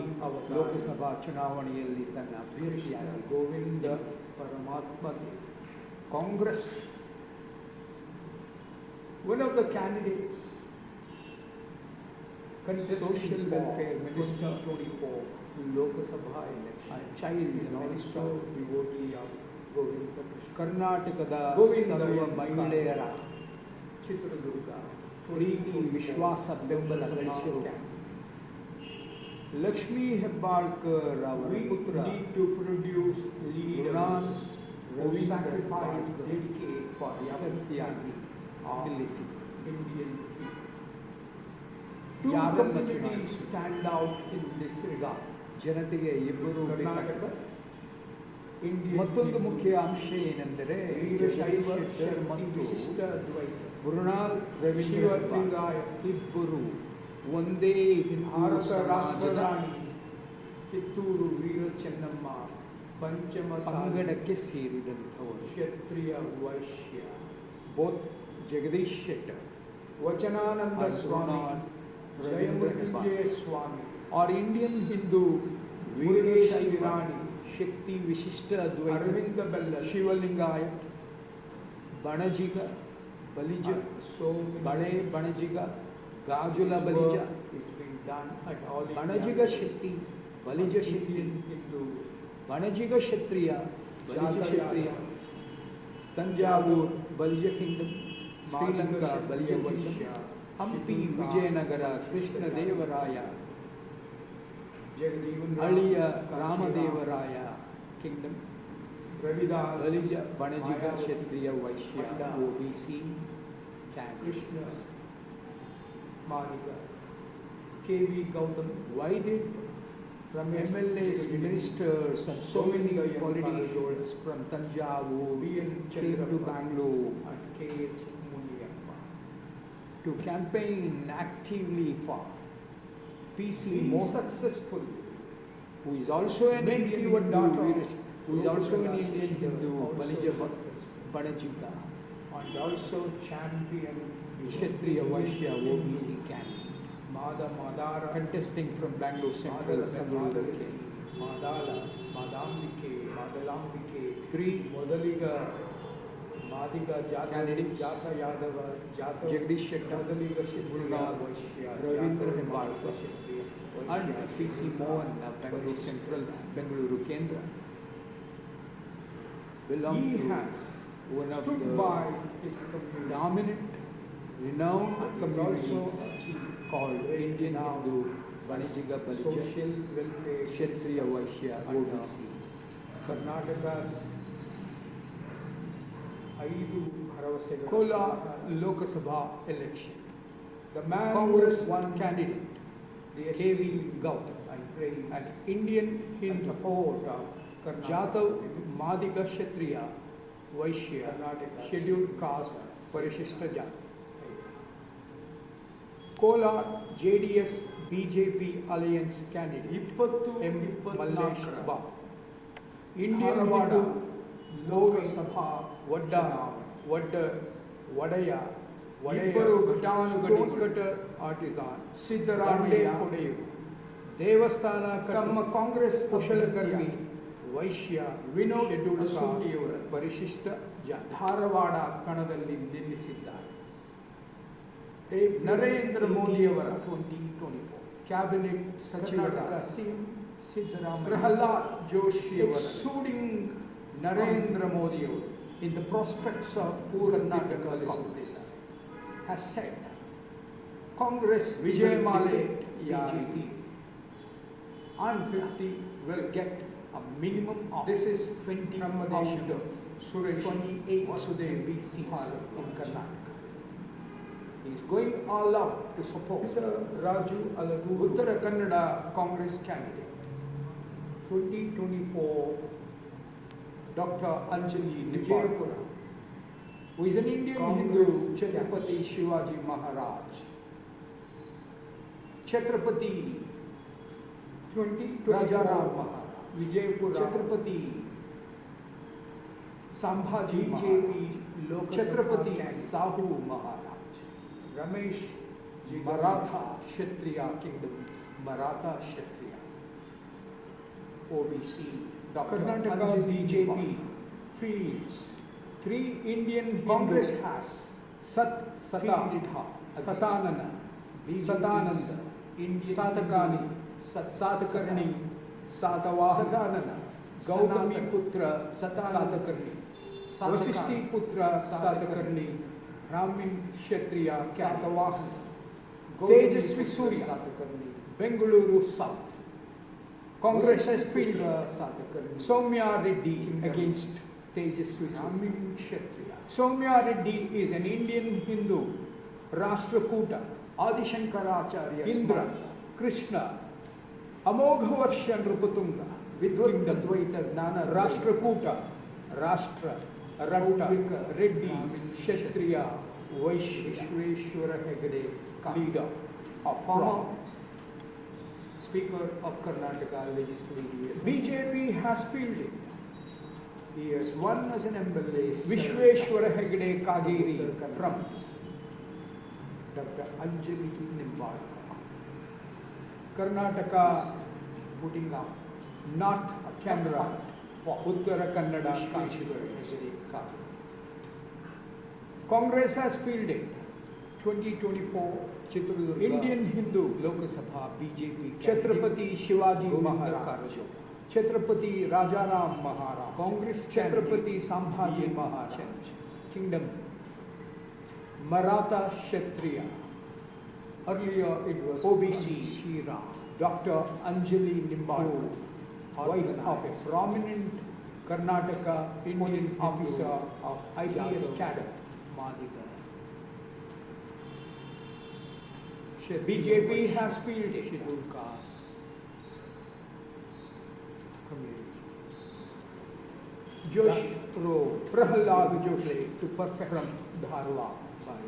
ಲೋಕಸಭಾ ಚುನಾವಣೆಯಲ್ಲಿ ತನ್ನ ಅಭ್ಯರ್ಥಿಯಾಗಿ Govinda Paramatma Congress one of the candidates social welfare minister 24 Lok Sabha election child minister devotee of Govinda ಕರ್ನಾಟಕದ ಸರ್ವ ಮಹಿಳೆಯರ ಚಿತ್ರದುರ್ಗ ಪ್ರೀತಿ ವಿಶ್ವಾಸ ಬೆಂಬಲ ಗಳಿಸಿರುವ ಲಕ್ಷ್ಮೀ ಹೆಬ್ಬಾಳ್ಕರ್ ಅವರ ಪುತ್ರ to produce leaders who sacrifice, dedicate ಅಭ್ಯರ್ಥಿಯಾಗಿ ನಿಲ್ಲಿಸಿ Indian people. Two ಯಾರನ್ನ communities ಚುನಾಯಿಸಿ? stand out in this regard. ಜನತೆಗೆ ಇಬ್ಬರು Karnataka, Indian ಮತ್ತೊಂದು Hindu, ಮುಖ್ಯ ಅಂಶ ಏನೆಂದರೆ ವೀರಶೈವ ಜಗದೀಶ್ ಶೆಟ್ಟರ್ ಶಕ್ತಿ ಮತ್ತು ವಿಶಿಷ್ಟ ದ್ವೈತ, ಮೃಣಾಲ್ ರವೀಂದ್ರ ಶಿವಲಿಂಗಾಯ, ಇಬ್ಬರು ಒಂದೇ ಹಿಂದೂ ಭಾರತ ಸಮಾಜದ ರಾಷ್ಟ್ರರಾಣಿ ಕಿತ್ತೂರು ವೀರ ಚೆನ್ನಮ್ಮ ಪಂಚಮ ಪಂಗಡಕ್ಕೆ ಸೇರಿದಂಥವರು. Kshatriya Vaishya, both Jagadish Shettar Vachanananda and Swami, Mrunal Jayamrutyunjaya Swami, और Indian Hindu Murugesh Veerashaiva Nirani, Shakti Vishishta Advaita Aravind Bellad, Shivalingayat Banajiga Balija Bale Banajiga Gajula Balija is being done at all Banajiga Shakti Balija Shakti Hindu Banajiga Kshatriya Balija Kshatriya Thanjavur Balija kingdom Sri Lanka Balija kingdom Hampi Vijayanagara Krishnadevaraya Jagjivan ಅಳಿಯ Ramadevaraya kingdom Ravidas Balija Banajiga Kshatriya Vaishya OBC Krishna Madiga KV Gautam. Why did MLAs, ministers and so many politicians from Tanjavur BN came to Bangalore and KH Muniyappa to campaign actively for PC being Mohan, successful, who is also an Make Indian your Hindu, daughter who is also an Indian Hindu, also Balija successful, Banajiga, and also champion Kshatriya Vaishya OBC candidate, Madara contesting from Bangalore Central, Madara Bengaluru. Samadalasi, Madala, Madambike, Madalambike, Three ಮೊದಲಿಗ Madiga Candidates. Jatav Yadava ಜಾತ Jagdish Shettar, ಮೊದಲಿಗ ಕ್ಷತ್ರಿಯ Mrunal, ವೈಶ್ಯ Ravindra ಜಾತ Hembalkar, Kshatriya and Vaishya PC Mohan of Bangalore Central, Bengaluru Kendra, belong He to has one of stood the by his community. dominant, renowned And is communities also achieved called Indian Hindu, Banajiga Balija, social welfare Kshatriya Vaishya, OBC. ಕರ್ನಾಟಕ's 5 ಭರವಸೆಗಳ Kolar ಸರ್ಕಾರ. Lok Sabha election. The man who Congress has one candidate, the KV esteem Gautam, and praise and Indian and Hindu, support of Karnataka. Jatav Madiga Kshatriya Vaishya, Karnataka scheduled caste, Parishishta Jati. Kolar JDS BJP alliance candidate M. Mallesh Babu. Indian Dharwad Hindu Lok Sabha ವಡ್ಡ ವಡ್ಡ ಒಡೆಯ ಇಬ್ಬರು ಘಟಾನುಘಟಿ stone cutter ಆರ್ಟಿಸಾನ್ Siddaramaiah ಹೊಡೆಯುವರು ದೇವಸ್ಥಾನ ತಮ್ಮ ಕಾಂಗ್ರೆಸ್ ಕುಶಲಕರ್ಮಿ ವೈಶ್ಯ Vinod scheduled ಅಸೂಟಿಯವರ ಪರಿಶಿಷ್ಟ ಜಾತಿ ಧಾರವಾಡ ಕಣದಲ್ಲಿ ನಿಲ್ಲಿಸಿದ್ದಾರೆ. ನರೇಂದ್ರ ಮೋದಿಯವರ 2024 ಕ್ಯಾಬಿನೆಟ್ ಸಚಿವರಾದ ಕರ್ನಾಟಕ ಸಿಎಂ ಸಿದ್ದರಾಮಯ್ಯ ಪ್ರಹ್ಲಾದ್ ಜೋಶಿಯವರ exuding ನರೇಂದ್ರ ಮೋದಿಯವರು in the prospects of Karnataka Karnataka Congress Congress has said Congress ವಿಜಯಮಾಲೆ BJP and 50 will get a minimum of this is 20 Brahmadesh out of Suresh 28 Vasudev seats in Karnataka. He is going all out to support Raju Alagodu, Uttara Kannada Congress candidate 2024 Dr. Anjali Vijayapura, Nipar, who is an Indian Congress Hindu, Chhatrapati Shivaji Maharaj. Chhatrapati 2024 Rajaram Maharaj, Vijayapura, Chhatrapati Sambhaji BJP Maharaj, Lok Chhatrapati Sabha candidate Sahu Maharaj, Ramesh Jigar, Maratha Kshatriya Kingdom, Maratha Kshatriya, OBC, Dr. Karnataka Anjali BJP Nipar. fields 3 Indian Congress Hindus has Sat Sata fielded her against Satananda BJP's Satananda Indian Satakani Satakarni Satavahan Satananda Gautami Sanatana, Putra Satananda, Satakarni Vasishti Putra Satakarni Brahmin Kshatriya Satavahan Tejasvi Surya Satakarni, Bengaluru South Congress has Vasishti fielded Satakarni, Soumya Reddy against Tejasvi Surya Brahmin Kshatriya, Soumya Reddy is an Indian Hindu. Rashtrakuta, Adishankaracharya Indra, Krishna, Amoghavarsha Nrupatunga, Vidvadvaita Gnana Rashtrakuta, Rashtra, Ratta, Reddy, Kshatriya, Vaishya, Vishweshwara Hegde, leader of former province. Speaker of Karnataka Legislative Assembly. BJP has fielded He has won as an MLA. Vishweshwara Hegde Kagiri from Dr. Anjali Nimbarkar. Karnataka, Putting up North Canara, for Uttara Kannada Vishweshwara constituency. Hegde Kagiri. Congress has fielded 2024 Chitradurga Indian Hindu Lok Sabha BJP Chhatrapati Shivaji Govinda Maharaj, Karajogla. Chhatrapati Rajaram Maharaj, Congress Chhatrapati Sambhaji Maharaj, Kingdom, Maratha Kshatriya, Earlier it was OBC, Shira, Dr. Anjali Nimbarkar, wife of a organized prominent Karnataka Indian police officer of IPS Jadhav cadre. Madiga. BJP has fielded scheduled caste community. Joshi, Prahlad Joshi To perfect from Dharwad. by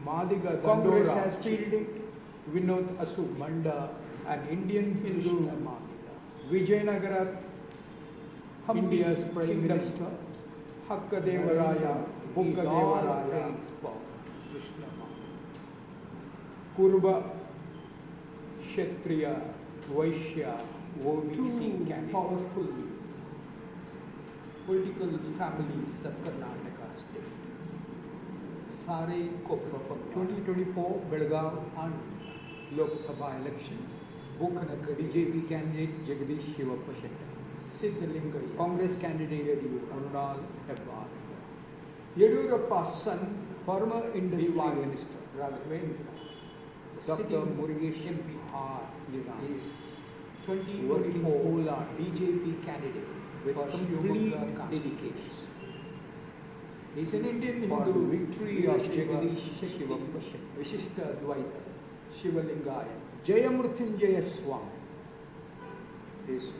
Madiga Congress Congress has has fielded Vinod Asu, Manda an Indian Hindu, Krishna Madiga. Vijayanagara, India's Prime Kingdom, Minister Hakkadevaraya, is all Bukkadevaraya, praise for Krishna Madiga. Kurba, Kshatriya, Vaishya, OBC Two candidate. powerful political families of Karnataka state. Sare Koppa 2024 Belgaum and Lok Sabha election. Bukanaka BJP candidate Jagadish Shivappa Shetty. Siddhalingaya Congress candidate Arunal Hebbar. Yediyurappa's son, Former Industry Diwan Minister Raghavendra. Dr. Murugesh MP is 2024 working Kolar BJP candidate with for complete Shivamogga dedication. He is an Indian For Hindu victory of of Jagadish Shivappa Shivappa Shetty. Vishishta Advaita Shivalingaya Jayamrutyunjaya Swami, is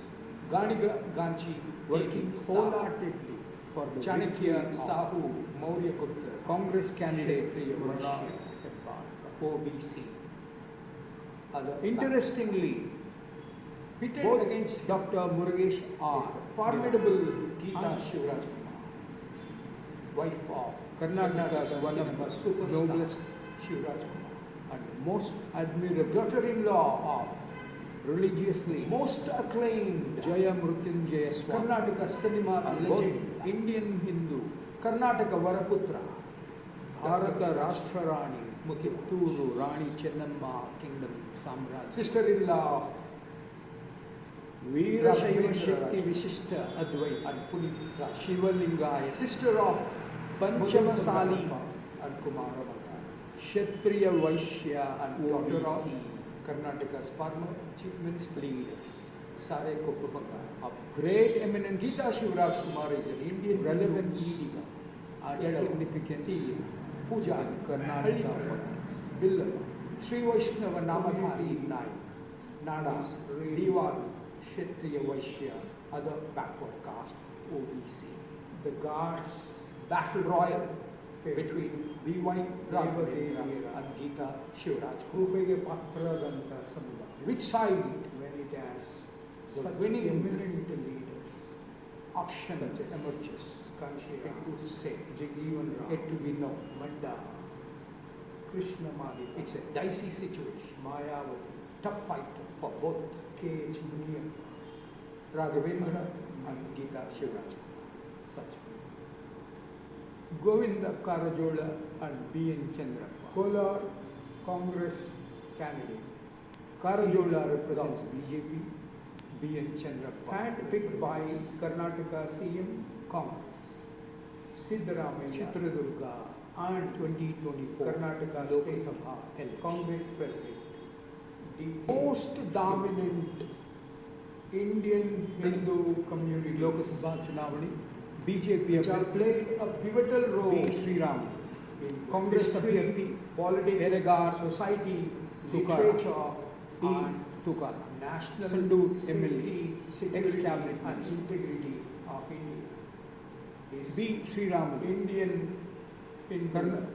Ganiga Ganchi working wholeheartedly for the Chanakya victory of Sahu, Maurya Putra Congress candidate Kshatriya Vaishya. Vaishya OBC. Other Interestingly, pitted both against Dr. Murugesh are formidable Geeta Geeta Shivraj Shivraj wife of Karnataka's one of cinema the superstar noblest Shivraj Kumar and most admirable daughter-in-law of religiously most acclaimed Jayamrutyunjaya Swami, Karnataka cinema and both legend Indian Hindu, Karnataka Varaputra Bharata Rashtrarani, Kitturu Rani Chennamma Kingdom Samraj sister-in-law of Veerashaiva Raghavendra Shakti Raj. Vishishta Advait, and Punit Raj. Shivalingaya, Sister of Panchamasali, and Kumaravata Kshatriya Vaishya, and daughter of OBC Karnataka's former chief minister leaders. Sare Koppapanga of Great eminence, Geeta Shivraj Kumar is an Indian relevance, and and significance Puja in Karnataka politics. Bill Sri Vaishnava Namadhari Naik Nada Diwan Kshatriya Vaishya other backward caste OBC. The Guards battle royal between B.Y. Raghavendra and Geeta Shivraj ಕೃಪೆಗೆ ಪಾತ್ರರಾದಂಥ ಸಮುದಾಯ. Which side when it has the winning eminent leaders option such as emerges Kanshira to say Jagjeevan Ram yet to be known Manda Krishna Madi. It's a dicey situation. Mayavati tough fight for both K.H. Muniyam Raghavendra and Geeta Shivraj. Such Govinda Karajola and B.N. Chandrappa. Kolar Congress candidate. Karajola represents BJP, B.N. Chandrappa, handpicked by Karnataka CM Congress. Siddaramaiah, Chitradurga, and 2024 Karnataka Lok Sabha election. Congress President. The most dominant Indian Hindu community Lok Sabha ಚುನಾವಣೆ ಬಿಜೆಪಿಯ which have played a pivotal B role Shriram, in Congress history, ಅಭ್ಯರ್ಥಿ politics, Eregar, society, Tukaram, literature, T and Tukaram, national Sandur safety, MLA, security, ex-cabinet and minister. integrity of India. Is B Sriramulu, Indian in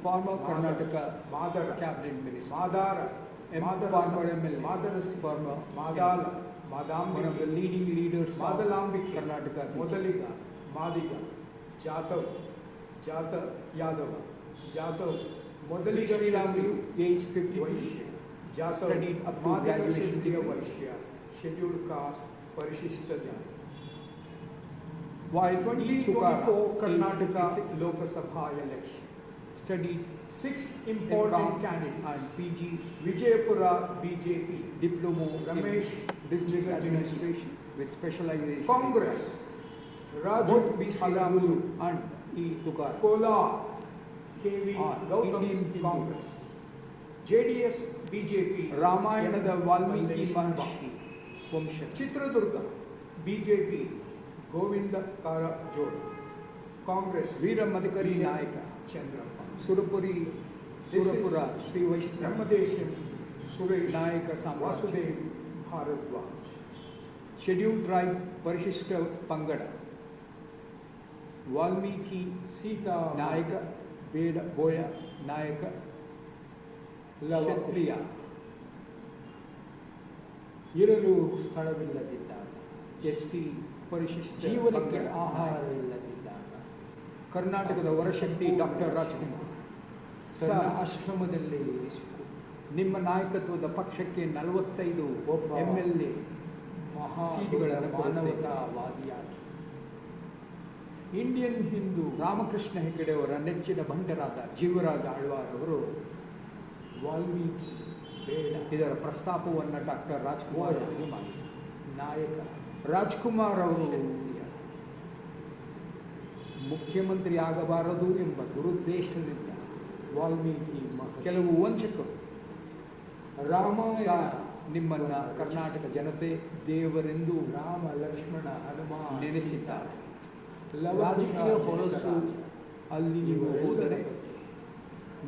farmer Karnataka Madara, cabinet minister, Madara, former MLA, Madarasi, former Madala, one of the Madambiki, leading leaders of Madalambiki, Karnataka BJP. Modaliga, Madiga, Jatav, Yadav, Jatav, Modaliga Sriramulu age 52, Vaishya, Jatav, Studied up to Madiga graduation Kshatriya degree. Vaishya, Scheduled Caste, Parishishta Jati. while 2024 Karnataka 26 Lok Sabha election. studied 6 in important and candidates. PG Vijaypura BJP, diploma Ramesh in business Jigaji. administration with specialization Congress, in Raju both B. Halamulu, Sriramulu and E. Tukaram. Kolar, KV Are Gautam, Indian Hindu. Congress, JDS BJP, ರಾಮಾಯಣದ Valmiki Mallesh ಮಹರ್ಷಿ ವಂಶ, Chitradurga BJP, Govinda Karajod, Congress, ವೀರ Madakari V. ನಾಯಕ, Chandrappa, ಸುರಪುರಿ This Surapura is Shri Vaishnava Brahmadesham, Suresh, ನಾಯಕ ಸಾಮ್ರಾಜ್ಯ, Vasudev, Bharadwaj, scheduled tribe ಪರಿಶಿಷ್ಟ ಪಂಗಡ, Valmiki Sita ನಾಯಕ, ಬೇಡ ಬೋಯ ನಾಯಕ, ಕ್ಷತ್ರಿಯ, ಇರಲು ಸ್ಥಳವಿಲ್ಲದಿದ್ದಾಗ, ಎಸ್.ಟಿ. ಪರಿಶಿಷ್ಟ ಜೀವನಕ್ಕೆ ಪಂಗಡ ಆಹಾರವಿಲ್ಲದಿದ್ದಾಗ, ಕರ್ನಾಟಕದ ವರಶಕ್ತಿ ಡಾಕ್ಟರ್ ರಾಜ್ಕುಮಾರ್ ಸರ್ ತನ್ನ ಆಶ್ರಮದಲ್ಲಿ ಇರಿಸಿಕೊಂಡು ನಿಮ್ಮ ನಾಯಕತ್ವದ ಪಕ್ಷಕ್ಕೆ 45 ಒಬ್ಬ MLA ಮಹಾ ಸೀಟುಗಳನ್ನು ಕೊಡುತ್ತೇವೆ. ಮಾನವತಾವಾದಿಯಾಗಿ ಇಂಡಿಯನ್ ಹಿಂದೂ ರಾಮಕೃಷ್ಣ ಹೆಗಡೆ ಅವರ ನೆಚ್ಚಿನ ಭಂಡರಾದ ಜೀವರಾಜ ಆಳ್ವಾರ್ ಅವರು ವಾಲ್ಮೀಕಿ ಬೇಡ ಇದರ ಪ್ರಸ್ತಾಪವನ್ನು ಡಾಕ್ಟರ್ ರಾಜ್ಕುಮಾರ್ ಅವರಿಗೆ ಮಾಡಿದರು. ನಾಯಕ ರಾಜ್ಕುಮಾರ್ ಅವರು ಕ್ಷತ್ರಿಯ ಮುಖ್ಯಮಂತ್ರಿ ಆಗಬಾರದು ಎಂಬ ದುರುದ್ದೇಶದಿಂದ ವಾಲ್ಮೀಕಿ ಕೆಲವು ವಂಚಕರು ರಾಮಾಯಣ ಸಹ ನಿಮ್ಮನ್ನ ಕರ್ನಾಟಕ ಜನತೆ ದೇವರೆಂದು ರಾಮ ಲಕ್ಷ್ಮಣ ಹನುಮಾನ್ ನೆನೆಸಿದ್ದಾರೆ. ಲವ ರಾಜಕೀಯ ಕುಶ ಹೊಲಸು ಜಗರಾಜ ಅಲ್ಲಿ ನೀವು ಹೋದರೆ ಬಗ್ಗೆ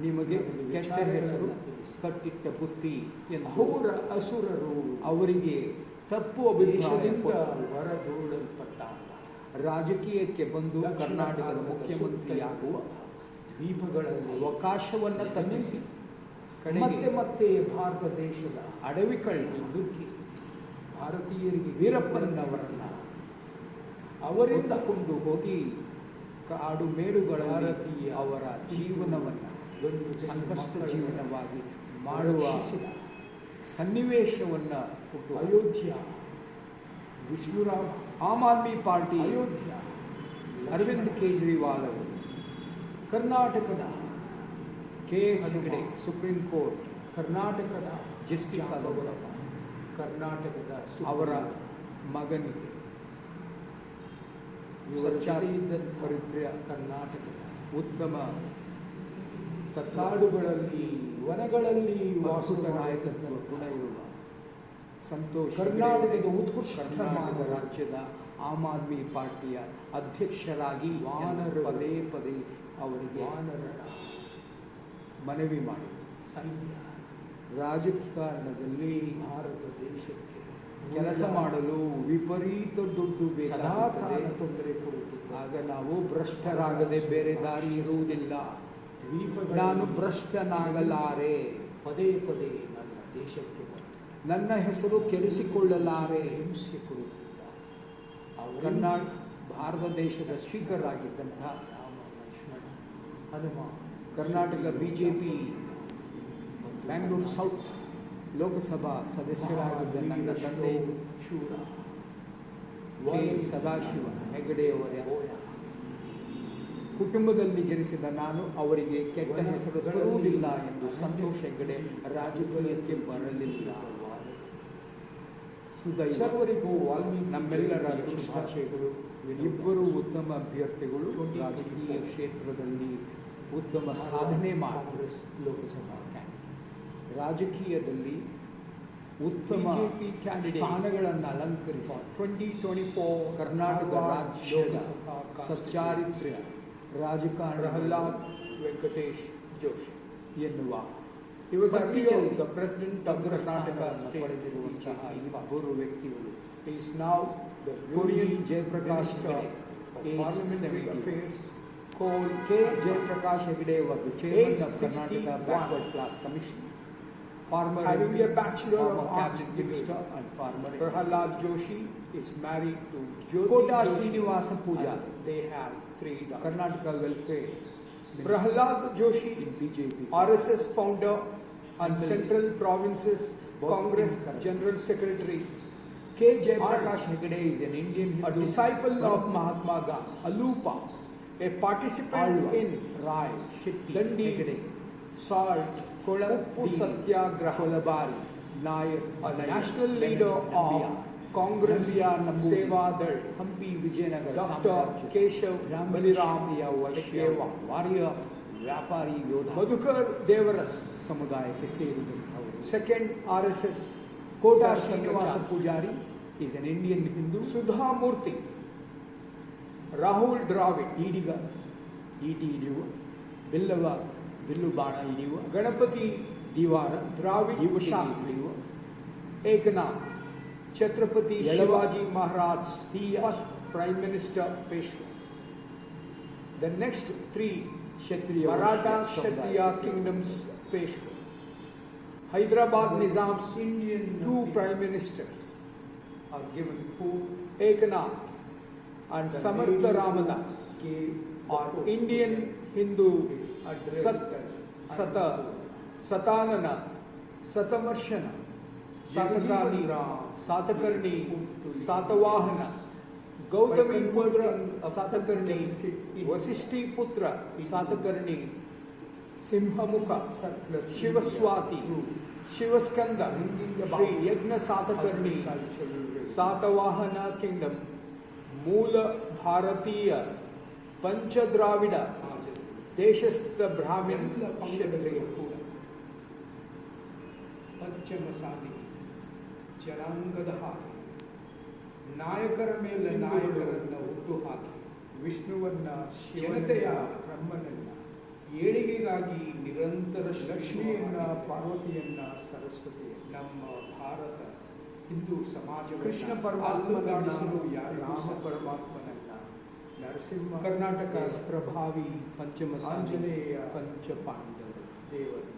ನಿಮಗೆ ನಮಗೆ ಕೆಟ್ಟ ಹೆಸರು, ಕಟ್ಟಿಟ್ಟ ಬುತ್ತಿ ಎಂದು ಅವರ ಅಸುರರು ಅವರಿಗೆ ತಪ್ಪು ಅಭಿಪ್ರಾಯ ದೇಶದಿಂದ ಕೊಟ್ಟು ಹೊರದೂಡಲ್ಪಟ್ಟಾಗ ರಾಜಕೀಯಕ್ಕೆ ಬಂದು ದಕ್ಷಿಣ ಕರ್ನಾಟಕದ ಭಾರತದ ಮುಖ್ಯಮಂತ್ರಿಯಾಗುವ ದ್ವೀಪಗಳಲ್ಲಿ ಅವಕಾಶವನ್ನು ತಪ್ಪಿಸಿ ಕಡೆಗೆ ಮತ್ತೆ ಮತ್ತೆ ಭಾರತ ದೇಶದ ಅಡವಿ ಕಳ್ಳಿ ನುಗ್ಗಿ ಭಾರತೀಯರಿಗೆ ವೀರಪ್ಪನವರನ್ನ ಅವರಿಂದ ಕೊಂಡು ಹೋಗಿ ಕಾಡು ಮೇಡುಗಳ ಭಾರತೀಯ ಅವರ ಜೀವನವನ್ನು ಗಂಡು ಸಂಕಷ್ಟ ಮಕ್ಕಳನ್ನು ಜೀವನವಾಗಿ ಮಾಡುವ ರಕ್ಷಿಸಿದ ಸನ್ನಿವೇಶವನ್ನು ಕೊಟ್ಟು ಅಯೋಧ್ಯ ವಿಷ್ಣುರಾಮ ಆಮ್ ಆದ್ಮಿ ಪಾರ್ಟಿ ಅಯೋಧ್ಯ ಅರವಿಂದ್ ಕೇಜ್ರಿವಾಲ್ ಅವರು ಕರ್ನಾಟಕದ KS ಹೆಗಡೆ ಸುಪ್ರೀಂ ಕೋರ್ಟ್ ಕರ್ನಾಟಕದ ಜಸ್ಟಿಸ್ ಆದವರು ಕರ್ನಾಟಕದ ಅವರ ಮಗನಿಗೆ ಸಚ್ಚಾರಿಯಿದ್ದಂಥ ಪರಿತ್ರ್ಯ ಕರ್ನಾಟಕದ ಉತ್ತಮ ಕಾಡುಗಳಲ್ಲಿ ವನಗಳಲ್ಲಿ ವಾಸುದ ವಾಸುದ ನಾಯಕತ್ವ ಗುಣ ಇರುವ ಸಂತೋಷ್ ಕರ್ನಾಟಕದ ಉತ್ಕೃಷ್ಟ ಕರ್ನಾಟಕ ರಾಜ್ಯದ ಆಮ್ ಆದ್ಮಿ ಪಾರ್ಟಿಯ ಅಧ್ಯಕ್ಷರಾಗಿ ವಾನರರು ಪದೇ ಪದೇ ಅವರಿಗೆ ವಾನರರ ಮನವಿ ಮಾಡಿ ಸೈನ್ಯ ರಾಜಕಾರಣದಲ್ಲಿ ಭಾರತ ದೇಶಕ್ಕೆ ಕೆಲಸ ಮಾಡಲು ವಿಪರೀತ ದುಡ್ಡು ಸದಾ ಕಾಲ ಬೇಕಾಗುತ್ತದೆ. ತೊಂದರೆ ಕೊಡುತ್ತಿದ್ದ ಆಗ ನಾವು ಭ್ರಷ್ಟರಾಗದೆ ಬೇರೆ ದಾರಿ ಇರುವುದಿಲ್ಲ. ನಾನು ಭ್ರಷ್ಟನಾಗಲಾರೆ, ಪದೇ ಪದೇ ನನ್ನ ದೇಶಕ್ಕೆ ಬಂದು ನನ್ನ ಹೆಸರು ಕೆಡಿಸಿಕೊಳ್ಳಲಾರೆ. ಹಿಂಸೆ ಕೊಡುತ್ತಿದ್ದ ಕರ್ನಾಟಕ ಭಾರತ ದೇಶದ ಸ್ಪೀಕರ್ ಆಗಿದ್ದಂಥ ರಾಮ ಲಕ್ಷ್ಮಣ ಹನುಮ ಕರ್ನಾಟಕ ಬಿಜೆಪಿ ಬ್ಯಾಂಗ್ಳೂರು ಸೌತ್ ಲೋಕಸಭಾ ಸದಸ್ಯರಾಗಿದ್ದ ನನ್ನ ತಂದೆ ಶೂರ ಕೆ ಸದಾಶಿವ ಹೆಗಡೆಯವರ ಕುಟುಂಬದಲ್ಲಿ ಜನಿಸಿದ ನಾನು ಅವರಿಗೆ ಕೆಟ್ಟ ಹೆಸರು ತರುವುದಿಲ್ಲ ಎಂದು ಸಂತೋಷ್ ಹೆಗಡೆ ರಾಜಕೀಯಕ್ಕೆ ಬರಲಿಲ್ಲ. ಸುದೈವ ಸರ್ವರಿಗೂ ವಾಲ್ಮೀಕಿ ನಮ್ಮೆಲ್ಲರ ಶುಭಾಶಯಗಳು. ಇಬ್ಬರು ಉತ್ತಮ ಅಭ್ಯರ್ಥಿಗಳು ರಾಜಕೀಯ ಕ್ಷೇತ್ರದಲ್ಲಿ ಉತ್ತಮ ಸಾಧನೆ ಮಾಡಿ ಕಾಂಗ್ರೆಸ್ ಲೋಕಸಭಾ ಕ್ಯಾಂಡಿಡೇಟ್ ರಾಜಕೀಯದಲ್ಲಿ ಉತ್ತಮ BJP candidate ಸ್ಥಾನಗಳನ್ನು ಅಲಂಕರಿಸಿ for 2024 ಕರ್ನಾಟಕ Dharwad ರಾಜ್ಯದ Lokasabha ಸಚ್ಚಾರಿತ್ರ್ಯ ರಾಜಕಾರಣ Prahlad Venkatesh Joshi. ಎನ್ನುವ He was earlier ಪಟ್ಟಿಯಲ್ಲಿ the president of Karnataka ಅಗ್ರಸ್ಥಾನವನ್ನು state ಪಡೆದಿರುವಂತಹ BJP. ಇಬ್ಬರು ವ್ಯಕ್ತಿಗಳು He is now the Korean Union Jayaprakash Minister Hegde, of age Parliamentary 70. Affairs, Coal K. Jayaprakash Hegde was the chairman Age of Karnataka 61. Backward Class Commission, former having MP, a Bachelor former of Arts cabinet degree. minister and former Prahlad Joshi is married to Jyoti Kota Joshi. Srinivasa Pujari. And they have 3 daughters. Karnataka Welfare Minister Prahlad Joshi, in BJP. RSS founder and MLA. Central Provinces Both Congress in Karnataka. General Secretary, K. Jayaprakash Hegde is an Indian a Hindu, disciple of Mahatma Gandhi, Alupa, a participant Alwa, in Rai, Shetty, Dandi, Hegde, Salt, Kola, Uppu D. Satyagraha, Kolabari, Nair, a Nair, national Lemon, leader Nambiar, of Congress Nambiar, Nambudi, Seva Dal, Hampi, Vijayanagara, Dr. ಸಾಮ್ರಾಜ್ಯ, Keshav ಬ್ರಾಹ್ಮಣ Baliram ಕ್ಷತ್ರಿಯ ವೈಶ್ಯ Deva, ವಾರಿಯ ವ್ಯಾಪಾರಿ ಯೋಧ Madhukar Devaras, ಸಮುದಾಯಕ್ಕೆ ಸೇರಿದಂಥವರು. second RSS Kota Sar Srinivasa Sangachar, Poojary is an Indian Hindu, Sudha Murthy, Rahul Dravid, Ediga ಈಟಿ ಹಿಡಿಯುವ bill ಬಾಣ ಹಿಡಿಯುವ Ganapati ದಿವಾರ Dravid ಯುವಟಿ Shastri, ಹಿಡಿಯುವ Eknath, Chhatrapati Yelava, Shivaji Maharaj, first Prime Minister Peshwa. The next 3 Kshatriya Maratha Vaishya Kshatriya ಸಮುದಾಯಕ್ಕೆ kingdoms Peshwa. Hyderabad Nizam's Indian 2 prime ministers are given who Eknath and Samartha Ramadas are Indian Hindu Sata, Satanana, Satamarshana, Satakani, Satakarni, Satavahana, Gautami Putra Satakarni, Vasishti Putra Satakarni, Simhamukha, Shivaswati, Shivaskanda, Sri Yagna Satakarni, Satavahana Kingdom, Moola Bharatiya, Panchadravida, Deshastha Brahmin Kshatriya, Panchamasadi, ಜನಾಂಗದ ಹಾಕಿ ನಾಯಕರ ಮೇಲೆ ನಾಯಕರನ್ನ ಹುಟ್ಟು ಹಾಕಿ ವಿಷ್ಣುವನ್ನ ಜನತೆಯ ಬ್ರಹ್ಮನನ್ನ ಏಳಿಗೆಗಾಗಿ ನಿರಂತರ ಲಕ್ಷ್ಮಿಯನ್ನ ಪಾರ್ವತಿಯನ್ನ ಸರಸ್ವತಿಯ ನಮ್ಮ ಭಾರತ ಹಿಂದೂ ಸಮಾಜ ಕೃಷ್ಣ ಪರಮಾತ್ಮನ ರಾಮ ಪರಮಾತ್ಮನನ್ನ ನರಸಿಂಹ ಕರ್ನಾಟಕ ಪ್ರಭಾವಿ ಪಂಚಮ ಆಂಜನೇಯ ಪಂಚ ಪಾಂಡವರು ದೇವರು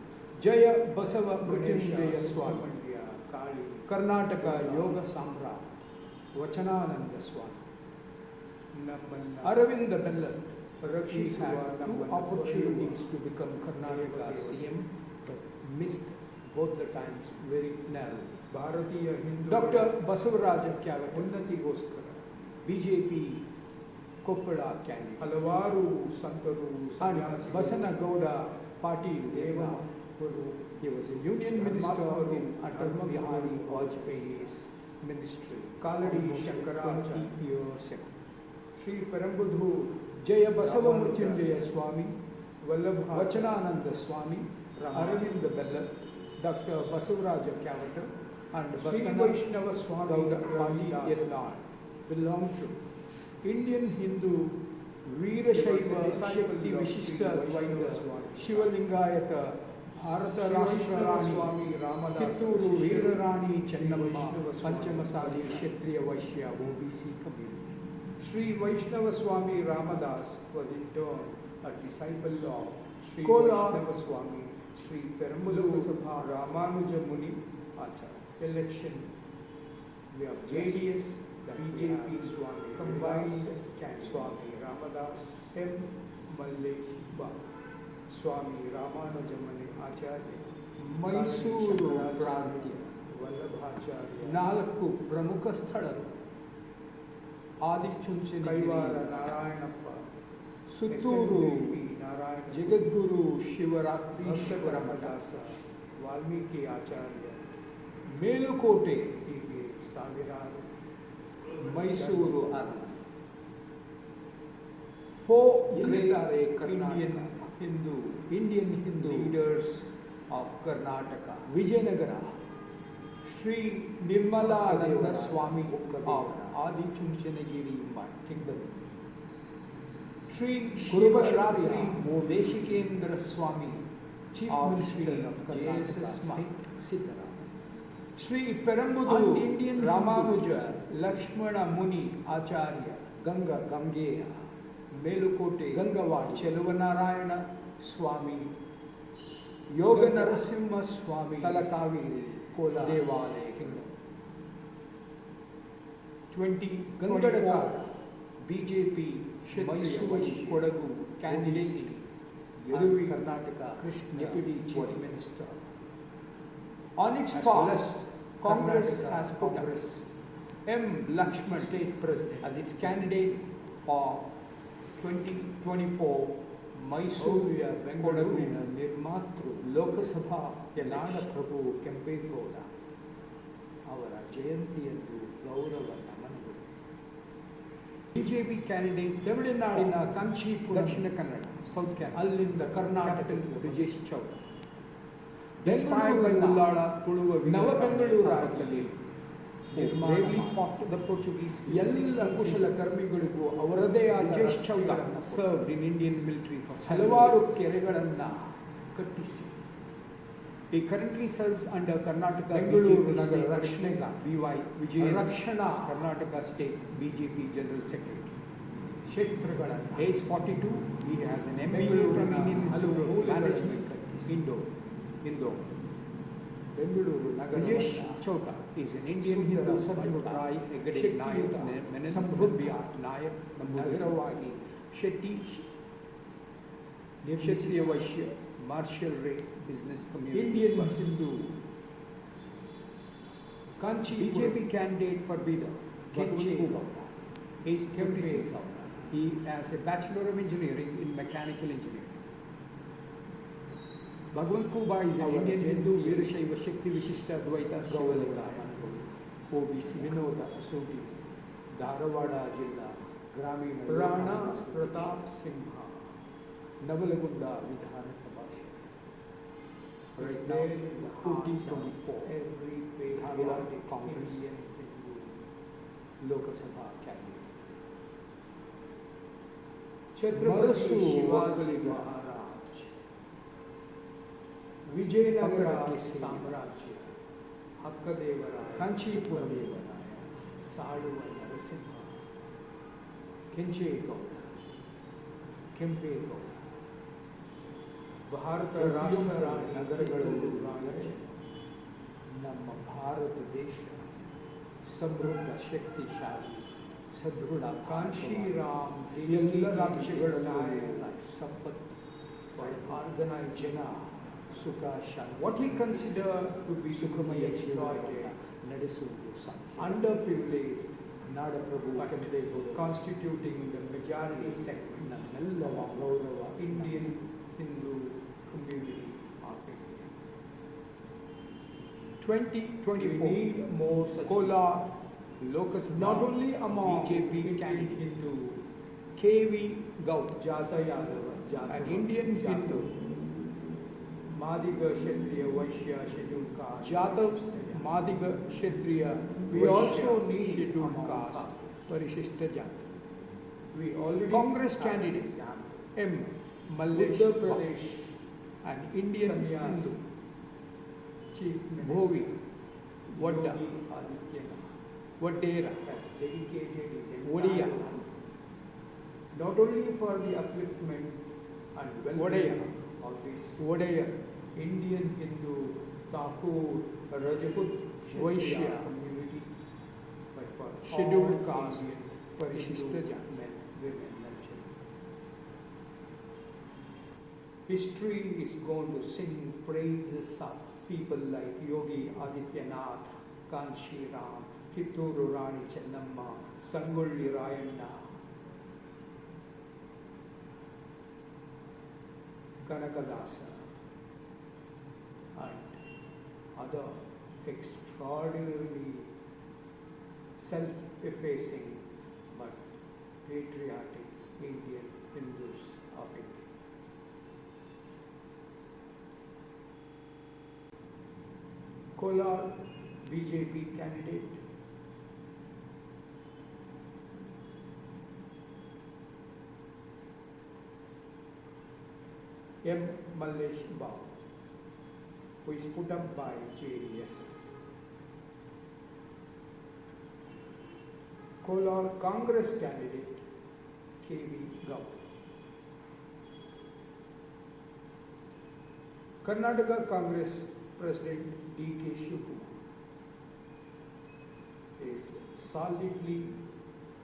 ಜಯ ಬಸವ ಮೃತ್ಯುಂಜಯ ಸ್ವಾಮಿ ಕಾಳಿ ಕರ್ನಾಟಕ ಯೋಗ ಸಾಮ್ರಾಟ್ ವಚನಾನಂದ ಸ್ವಾಮಿ ನಮ್ಮನ್ನ ಅರವಿಂದ ಬೆಲ್ಲರ್ ರಕ್ಷಿಸುವ ನಮ್ಮ opportunities to become Karnataka CM but missed both the times very narrowly. ಭಾರತೀಯ ಹಿಂದೂ ಡಾಕ್ಟರ್ ಬಸವರಾಜ ಕ್ಯಾವಟ್ ಉನ್ನತಿಗೋಸ್ಕರ ಬಿಜೆಪಿ ಕೊಪ್ಪಳ ಕ್ಯಾಂಡಿಡೇಟ್ ಹಲವಾರು ಸಂತರು ಬಸನಗೌಡ ಪಾಟೀಲ್ ದೇವರು he was a union minister in Atal Bihari Vajpayee's ministry. Kaladi Shankaracharya 20 years ago. Sri Perambudur Jaya Basava Murtyunjaya Swami, Vallabha Vachanananda Swami, Aravind Bellar, Dr. Basavaraja Kavatar, and Sri Vaishnava Swami Gauda Pali Yernal belong to Indian Hindu Veera Shaiva Shakti Vishishta Advaita Shivalingayata Bharat ರಾಷ್ಟ್ರ ರಾಣಿ ಕಿತ್ತೂರು ವೀರರಾಣಿ ಚೆನ್ನಮ್ಮ ಪಂಚಮಸಾಲಿ ಕ್ಷತ್ರಿಯ ವೈಶ್ಯ OBC community. Sri Vaishnava Swami Ramadas was in turn a disciple of Sri Vaishnava Swami Sri Perambalur Sabha Ramanuja Muni Acharya. Election we have JDS, BJP Swami combined Swami Ramadas M. Mallesh Baba. ಸ್ವಾಮಿ ರಾಮಾನುಜಮನಿ ಆಚಾರ್ಯ ಮೈಸೂರು ಪ್ರಾಂತ್ಯ ವಲ್ಲಭಾಚಾರ್ಯ 4 ಪ್ರಮುಖ ಸ್ಥಳಗಳು ಆದಿಚುಂಚನ ಕೈವಾರ ನಾರಾಯಣಪ್ಪ ಸುತ್ತೂರು ನಾರಾಯಣ ಜಗದ್ಗುರು ಶಿವರಾತ್ರೀಶ್ವರ ಮಠಾಸ ವಾಲ್ಮೀಕಿ ಆಚಾರ್ಯ ಮೇಲುಕೋಟೆ ಹೀಗೆ ಸಾವಿರಾರು ಮೈಸೂರು ಅರಮನೆ ಎಲ್ಲಿದ್ದಾರೆ Karnataka Indian Hindu leaders of Karnataka. Vijayanagara, Sri Nirmalananda Devaraya, Swami of Devaraya. Adichunchanagiri Kingdom. Sri Gurubacharya Shivashatri Deshikendra Swami, Chief of Minister Sri of Karnataka JSS State, Siddharama. Sri Perambudur And Indian Ramanuja Lakshmana Muni Acharya Ganga Gangeya, Melukote Gangawadi, Cheluvanarayana Swami Yoga Ganga- Narasimha Swami Talakaveri, Kola, Devalaya Kingdom. 2024 Gangadakara, BJP Kshatriya Mysuru Vaishya, Kodagu candidacy Yeduvi, Karnataka Krishna, Deputy Chief Wadi. Minister. On its As part, well as Congress Karnataka has put up Congress M. Lakshman State President as its candidate for 2024 Mysuru Surya ಬೆಂಗಳೂರಿನ Kodagu ನಿರ್ಮಾತೃ Lok Sabha ನಾಡಪ್ರಭು ಕೆಂಪೇಗೌಡ ಅವರ ಜಯಂತಿಯಂದು ಗೌರವ ನಮನಗಳು. BJP candidate ತಮಿಳುನಾಡಿನ Kanchipuram Dakshina Kannada south can ಅಲ್ಲಿಂದ ಕರ್ನಾಟಕದ ಕರ್ನಾಟಕದ ಬ್ರಿಜೇಶ್ ಚೌಟ ಬೆಂಗಳೂರಿನ ಉಳ್ಳಾಳ ತುಳುವ ನವಬೆಂಗಳೂರಾಗಿಯಲ್ಲಿ ನಿರ್ಮಾಣ bravely ಮಾಡಿ fought the Portuguese in ಎಲ್ಲ 16th ಕುಶಲಕರ್ಮಿಗಳಿಗೂ ಅವರದೇ ಆದ Brijesh Chauta ರಸ್ತೆಗಳನ್ನು served in Indian military for ಹಲವಾರು several years. ಕೆರೆಗಳನ್ನು ಕಟ್ಟಿಸಿ He currently serves under Karnataka Bengaluru BJP Nagar State ರಕ್ಷಣೆಗ B.Y. Vijayan ರಕ್ಷಣಾ as Karnataka State BJP General Secretary. ಕ್ಷೇತ್ರಗಳನ್ನು Age 42, he has an MBA from ಬೆಂಗಳೂರಿನ Indian ಹಲವು Institute of ಮೂಲಗಳನ್ನು Management, ಕಟ್ಟಿಸಿ Indore. Bengaluru Brijesh ನಗರವನ್ನು Chauta is an Indian ಸುಂದರ Hindu ಸದೃಢ, Bhatt, Hegde, ಶಕ್ತಿಯುತ, Nayak, Menon, ಸಮೃದ್ಧ Nayak, ನಗರವಾಗಿ Shetty, Kshatriya Vaishya, martial race, business community. Indian person. Hindu Kanchi BJP candidate for Bidar, Kenchegowda He is 26. Kempegowda. He has a Bachelor of Engineering in Mechanical Engineering. Bhagwant Kuba is an ಅವರ Indian Hindu ಜಯಂತಿ Veerashaiva Shakti Vishishta Advaita Shivalekaya, OBC. ವಿನೋದ ಅಸೋಟಿ ಧಾರವಾಡ ಜಿಲ್ಲಾ ಗ್ರಾಮೀಣ ರಾಣಾ ಯೋಜನಾ ಪ್ರತಾಪ್ ಸಿಂಹ, ನವಲಗುಂದ ವಿಧಾನಸಭಾ ಕ್ಷೇತ್ರ. right Is now there in the hearts of 2024 every Dharwad patriotic Congress Indian Hindu Lok Sabha candidate. Chhatrapati ಮರಸು ಶಿವಾಜಿ ಒಕ್ಕಲಿಗ ಮಹಾರಾಜ್, ವಿಜಯನಗರ ಪಂಗಡಕ್ಕೆ ಸಾಮ್ರಾಜ್ಯ, ಹಕ್ಕದೇವರಾಯ, ಕಾಂಚೀಪುರ ದೇವರಾಯ, ಸಾಳುವ ನರಸಿಂಹ, ಕೆಂಚೇಗೌಡ, ಕೆಂಪೇಗೌಡ, ಭಾರತ ರಾಷ್ಟ್ರ ನಗರಗಳಲ್ಲೂ ರಾಜ್ಯ, ನಮ್ಮ ಭಾರತ ದೇಶ ಸಮೃದ್ಧ, ಶಕ್ತಿಶಾಲಿ, ಸದೃಢ, ಕಾಂಶೀರಾಮ್ ಎಲ್ಲ ರಾಜ್ಯಗಳಲ್ಲೂ ಸಂಪತ್ತು, ಆರ್ಗನೈಸ್ ಜನ, ಸುಖ ಶಾಂತಿ, what he considered to be ಸುಖಮಯ exploited, ಜೀವನವನ್ನು ನಡೆಸುವುದು ಸಾಧ್ಯ. underprivileged, ನಾಡಪ್ರಭು Kempegowda constituting the majority segment ನಮ್ಮೆಲ್ಲರ ಗೌರವ Indian Hindu community of India. We 2024 need more such Kolar Lok Sabha, not only among BJP Indian candidate Hindu, KV Gaut, ಜಾತ ಯಾದವ, ಜಾತ an Indian Jatav, Hindu, Madiga Kshatriya Vaishya schedule caste, Jatav Madiga Kshatriya, We Vaishya, also need scheduled among caste, us. Parishishta Jati. we already Congress have candidate. example. M. Mallesh Uttar Pradesh, an Indian Sannyas, Hindu, Chief Minister Bhovi, Wadda, Yogi Adityanath Vadera, has dedicated his Odia. entire life not only for the upliftment and Odaya. well-being of this Vodaya, Indian Hindu, Thakur, Rajput, Vaishya, Kshatriya community, but for scheduled all caste, Indian Parishishta Hindu Jati. men, women, and children. History is going to sing praises of people like Yogi Adityanath, Kanshi Ram, Kitturu Rani Chennamma, Sangolli Rayanna, Kanakadasa, and other extraordinarily self-effacing but patriotic Indian Hindus of India. Kolar BJP candidate. M. Mallesh Babu, who is put up by JDS. Kolar Congress candidate K.V. Gautam. Karnataka Congress President D.K. Shivakumar is solidly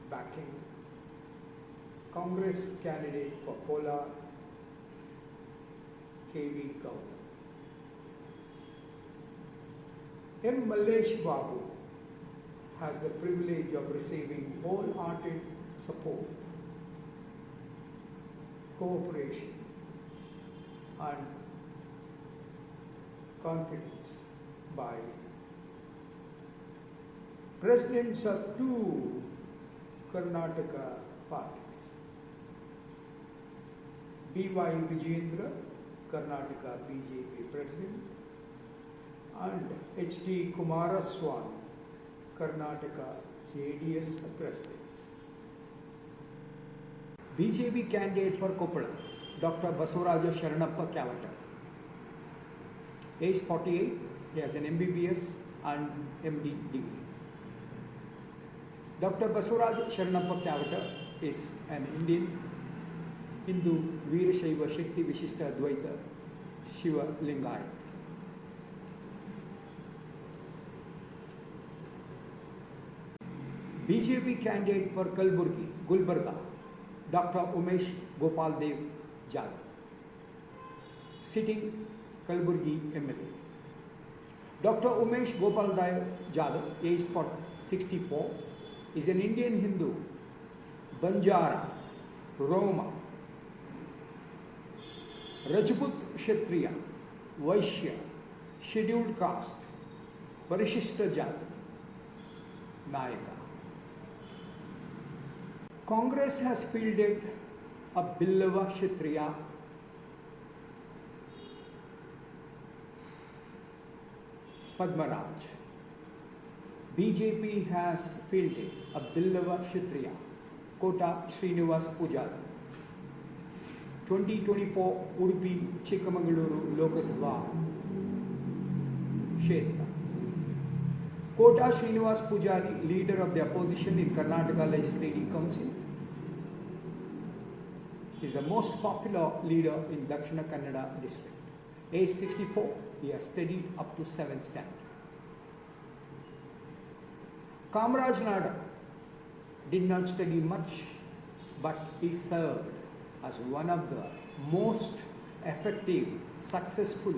backing Congress candidate for Kolar K.V. Gautam. M. Mallesh Babu has the privilege of receiving wholehearted support, cooperation, and confidence by presidents of two Karnataka parties. B.Y. Vijayendra, Karnataka BJP President, and H.D. Kumaraswamy, Karnataka JDS President. BJP candidate for Koppala, Dr. Basavaraja Sharanappa Cavata. Age 48, he has an MBBS and MD degree. Dr. Basavaraja Sharanappa Cavata is an Indian Hindu Veerashaiva Shakti Vishishta Advaita Shiva Lingayat. BJP candidate for Kalburgi, Gulbarga, Dr. Umesh Gopal Dev Jadhav, sitting Kalburgi MLA. Dr. Umesh Gopal Dev Jadhav, aged 64, is an Indian Hindu, Banjara, Roma, Rajput Kshatriya, Vaishya, scheduled caste, Parishishta Jati, Nayaka. Congress has fielded a Billava Kshatriya, Padmaraj. BJP has fielded a Billava Kshatriya, Kota Srinivas Pujari. 2024 Udupi Chikkamangaluru Lok Sabha Kshetra. Kota Srinivas Pujari, leader of the opposition in Karnataka Legislative Council, is the most popular leader in Dakshina Kannada district. Age 64, he has studied up to 7th standard. Kamaraj Nada did not study much, but he served as one of the most effective, successful,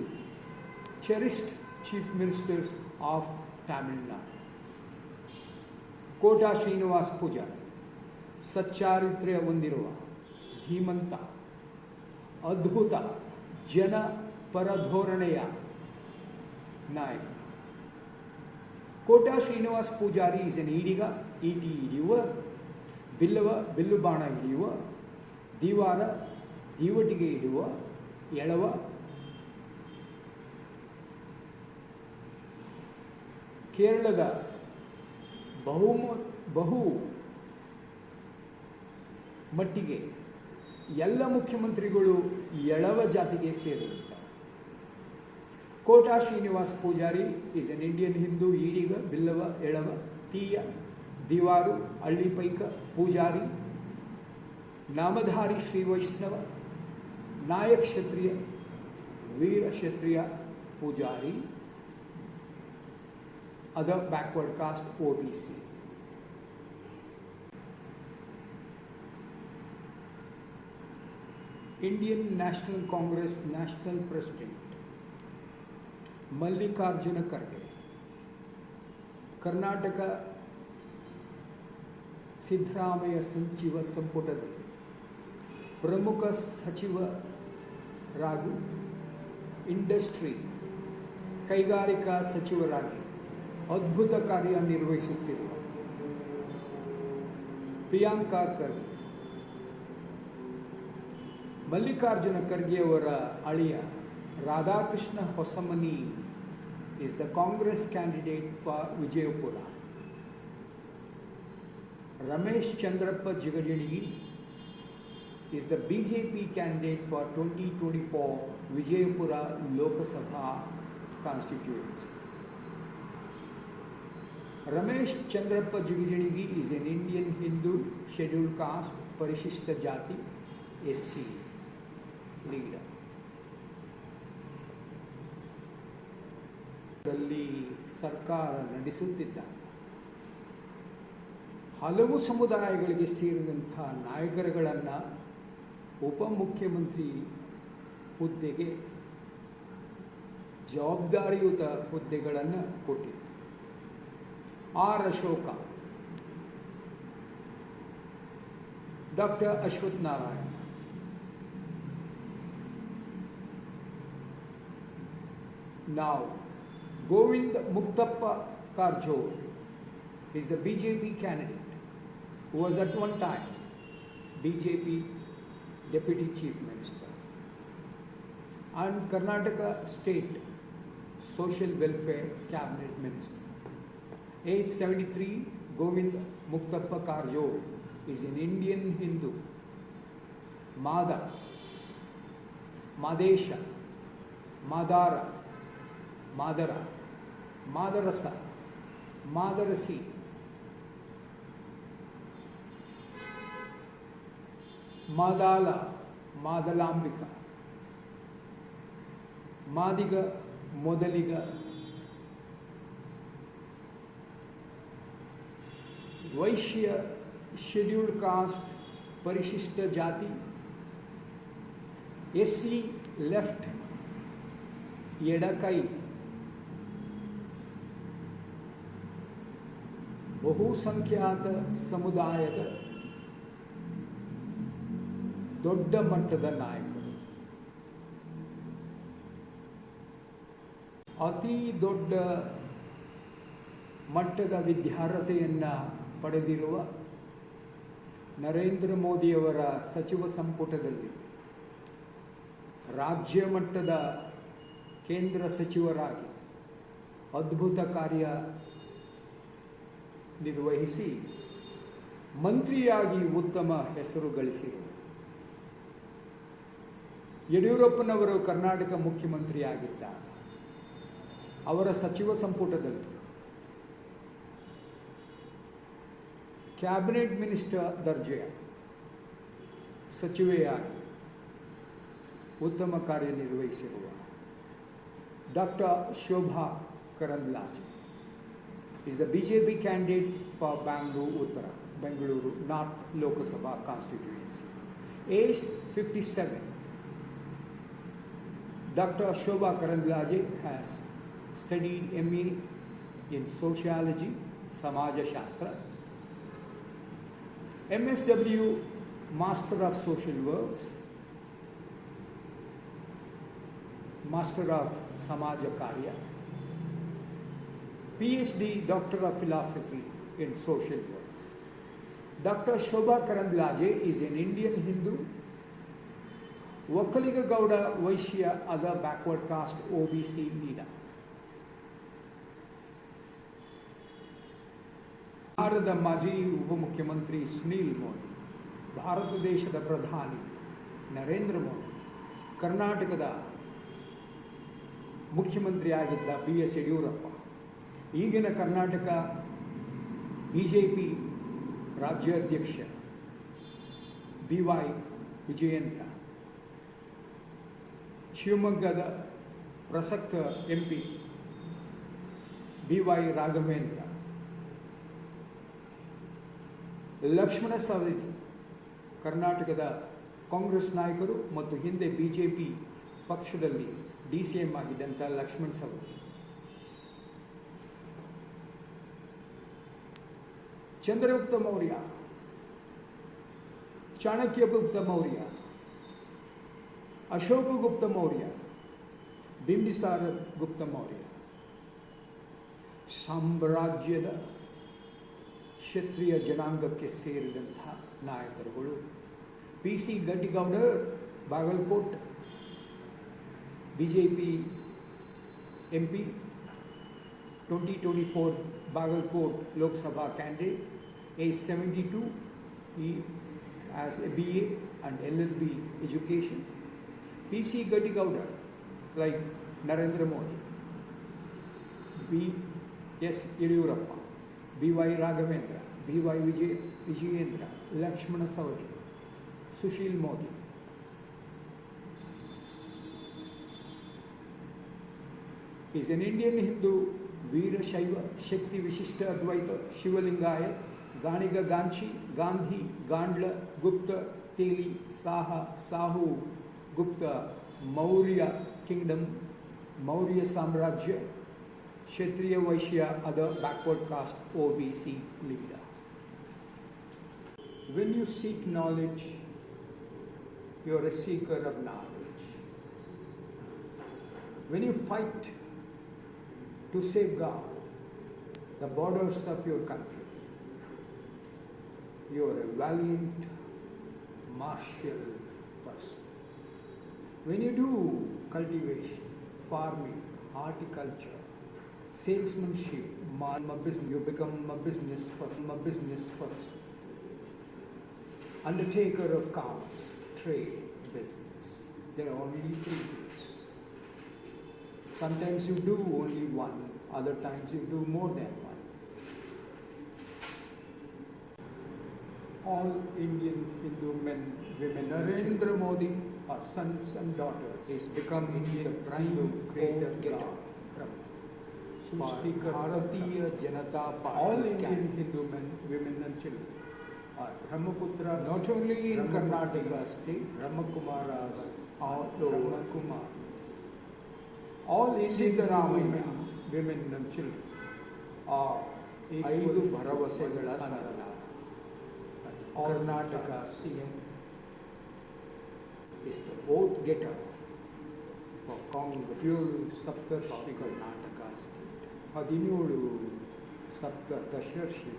cherished chief ministers of Tamil Nadu. Kota Srinivas Pujari, ಸಚ್ಚಾರಿತ್ರ್ಯ ಹೊಂದಿರುವ ಧೀಮಂತ, ಅದ್ಭುತ, ಜನ ಪರಧೋರಣೆಯ ನಾಯಕ. Kota Srinivas Pujari is an Ediga, ಈಟಿ ಹಿಡಿಯುವ, bill ಬಾಣ ಹಿಡಿಯುವ, ದೀವಾರ ದೀವಟಿಗೆ ಇಡುವ, ಎಳವ, ಕೇರಳದ ಬಹು ಮಟ್ಟಿಗೆ ಎಲ್ಲ ಮುಖ್ಯಮಂತ್ರಿಗಳು ಎಳವ ಜಾತಿಗೆ ಸೇರಿರುತ್ತಾರೆ. Kota Srinivas Pujari is an Indian Hindu, Ediga, Billava, ಎಳವ, ತೀಯ, ದಿವಾರು, ಹಳ್ಳಿಪೈಕ, Poojary, Namadhari Shri Vaishnava, Nayak Kshatriya, Veer Kshatriya, Poojary, other backward caste OBC. Indian National Congress National President Mallikarjuna Kharge, Karnataka Siddaramaiah ಸಚಿವ ಸಂಪುಟದಲ್ಲಿ ಪ್ರಮುಖ ಸಚಿವರಾಗಿ ಇಂಡಸ್ಟ್ರಿ ಕೈಗಾರಿಕಾ ಸಚಿವರಾಗಿ ಅದ್ಭುತ ಕಾರ್ಯನಿರ್ವಹಿಸುತ್ತಿರುವ ಪ್ರಿಯಾಂಕಾ ಖರ್ಗೆ, ಮಲ್ಲಿಕಾರ್ಜುನ ಖರ್ಗೆ ಅವರ ಅಳಿಯ Radhakrishna Hosamani is the Congress candidate for Vijayapura. Ramesh Chandrappa Jigajanigi is the BJP candidate for 2024 Vijayapura Lok Sabha constituency. Ramesh Chandrappa Jigajanigi is an Indian Hindu scheduled caste Parishishta Jati SC leader. ದಲ್ಲಿ ಸರ್ಕಾರ ನಡೆಸುತ್ತಿದ್ದಾರೆ. ಹಲವು ಸಮುದಾಯಗಳಿಗೆ ಸೇರಿದಂಥ ನಾಯಕರುಗಳನ್ನು ಉಪಮುಖ್ಯಮಂತ್ರಿ ಹುದ್ದೆಗೆ ಜವಾಬ್ದಾರಿಯುತ ಹುದ್ದೆಗಳನ್ನು ಕೊಟ್ಟಿತ್ತು. R Ashoka, doctor Ashwath Narayana, now Govind Muktappa Karjor is the BJP candidate who was at one time BJP Deputy Chief Minister and Karnataka State Social Welfare Cabinet Minister. Age 73, Govind Muktappa Karjor is an Indian Hindu, Mada, Madesha, Madara, Madara, Madarasa, Madarasi, Madala, Madalambika, Madiga, Modaliga, Vaishya scheduled caste Parishishta Jati, SC left Yedakai, ಬಹುಸಂಖ್ಯಾತ ಸಮುದಾಯದ ದೊಡ್ಡ ಮಟ್ಟದ ನಾಯಕರು. ಅತಿ ದೊಡ್ಡ ಮಟ್ಟದ ವಿದ್ಯಾರ್ಹತೆಯನ್ನು ಪಡೆದಿರುವ ನರೇಂದ್ರ ಮೋದಿಯವರ ಸಚಿವ ಸಂಪುಟದಲ್ಲಿ ರಾಜ್ಯ ಮಟ್ಟದ ಕೇಂದ್ರ ಸಚಿವರಾಗಿ ಅದ್ಭುತ ಕಾರ್ಯ ನಿರ್ವಹಿಸಿ ಮಂತ್ರಿಯಾಗಿ ಉತ್ತಮ ಹೆಸರು ಗಳಿಸಿದರು. ಯಡಿಯೂರಪ್ಪನವರು ಕರ್ನಾಟಕ ಮುಖ್ಯಮಂತ್ರಿಯಾಗಿದ್ದಾಗ ಅವರ ಸಚಿವ ಸಂಪುಟದಲ್ಲಿ ಕ್ಯಾಬಿನೆಟ್ ಮಿನಿಸ್ಟರ್ ದರ್ಜೆಯ ಸಚಿವೆಯಾಗಿ ಉತ್ತಮ ಕಾರ್ಯನಿರ್ವಹಿಸಿರುವ doctor Shobha Karandlaje is the BJP candidate for Bengaluru North Lok Sabha constituency. Aged 57, Dr. Shobha Karandlaje has studied MA in Sociology, Samaja Shastra, MSW Master of Social Works, Master of Samaja Karya, PhD Doctor of Philosophy in Social Works. Dr. Shobha Karandlaje is an Indian Hindu, Vakaliga Gauda Vaishya other backward caste OBC leader. ಭಾರತದ ಮಾಜಿ ಉಪಮುಖ್ಯಮಂತ್ರಿ ಸುನೀಲ್ ಮೋದಿ, ಭಾರತ ದೇಶದ ಪ್ರಧಾನಿ ನರೇಂದ್ರ ಮೋದಿ, ಕರ್ನಾಟಕದ ಮುಖ್ಯಮಂತ್ರಿಯಾಗಿದ್ದ BS Yediyurappa, ಈಗಿನ Karnataka BJP ರಾಜ್ಯಾಧ್ಯಕ್ಷ BY Vijayendra, ಶಿವಮೊಗ್ಗದ ಪ್ರಸಕ್ತ MP BY ರಾಘವೇಂದ್ರ, ಲಕ್ಷ್ಮಣ ಸವದಿ ಕರ್ನಾಟಕದ ಕಾಂಗ್ರೆಸ್ ನಾಯಕರು ಮತ್ತು ಹಿಂದೆ BJP ಪಕ್ಷದಲ್ಲಿ DCM ಆಗಿದ್ದಂಥ ಲಕ್ಷ್ಮಣ ಸವದಿ, ಚಂದ್ರಗುಪ್ತ ಮೌರ್ಯ, ಚಾಣಕ್ಯಗುಪ್ತ ಮೌರ್ಯ, ಅಶೋಕಗುಪ್ತ ಮೌರ್ಯ, ಬಿಂಬಿಸಾರ ಗುಪ್ತ ಮೌರ್ಯ, ಸಾಮ್ರಾಜ್ಯದ ಕ್ಷತ್ರಿಯ ಜನಾಂಗಕ್ಕೆ ಸೇರಿದಂಥ ನಾಯಕರುಗಳು. PC ಗಡ್ಡಿಗೌಡರ್ Bagalkot BJP MP, 2024 Bagalkot Lok Sabha candidate, age 72. He has a BA and LLB education. PC Gadigowda, like Narendra Modi. B.S. Yediyurappa, B.Y. Raghavendra, B.Y. Vijayendra, Lakshmana Savadi, Sushil Modi. He is an Indian Hindu, Veera Shaiva, Shakti Vishishta Advaita, Shivalingaya, Ganiga Ganchi, Gandhi, Gandla, Gupta, Teli, Saha, Sahu, Gupta, Maurya Kingdom, Maurya Samrajya, Kshatriya Vaishya, other backward caste OBC leader. When you seek knowledge, you are a seeker of knowledge. When you fight to safeguard the borders of your country, you are a valiant, martial person. When you do cultivation, farming, horticulture, salesmanship, you become a business person. Undertaker of commerce, trade, business. There are only three routes. Sometimes you do only one, other times you do more than one. All Indian Hindu men, women, Narendra Modi, our sons and daughters, is becoming the prime creator God. Bharatiya Janata Party. All Indian Hindu men, women and children are Brahmaputras, not only in Karnataka state, Brahmakumaras, all Brahmakumaris. All Indian women and children are ಐದು ಭರವಸೆಗಳ ಸರ್ದಾರ. Karnataka CM is the vote getter for Congress. Pure Saptarshi Karnataka state. 17 Saptarshi.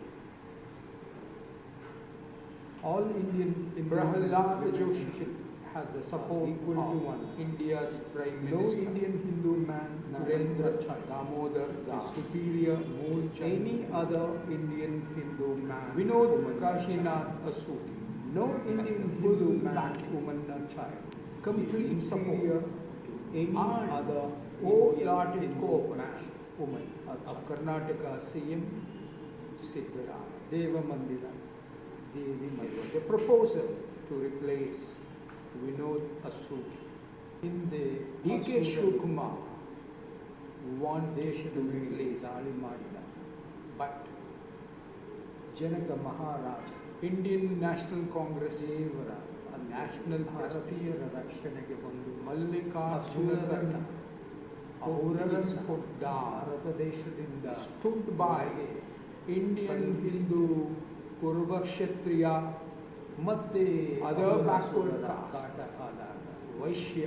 All Indian Prahalad Joshi has the support equal to one. India's Prime Minister. No Indian Hindu man, Narendra Damodar, is superior to any other Indian Hindu man. Vinod Kashinath Asuti. No Indian Hindu man, woman or child. Complete support to any other wholehearted cooperation. Woman of Karnataka CM Siddaramaiah. Deva Mandira. There was a proposal to replace Vinod Asud in the D.K. Shivakumar want ದೇಶದ ಮೇಲೆ ದಾಳಿ ಮಾಡಿದ. But Janaka Maharaja Indian national Congress ದೇವರ national ಭಾರತೀಯರ ರಕ್ಷಣೆಗೆ ಬಂದು ಮಲ್ಲಿಕಾರ್ಜುನ ಕರ್ಣ ಅವರನ್ನು ಕೊಟ್ಟ ಭಾರತ ದೇಶದಿಂದ ಸ್ಟುಡ್ ಬೈ ಇಂಡಿಯನ್ ಹಿಂದೂ ಕುರುಬ ಕ್ಷತ್ರಿಯ ಮತ್ತೆ ಅದರ್ ಬ್ಯಾಕ್ವರ್ಡ್ ಕಾಸ್ಟ್ ಆದಾಗ Vaishya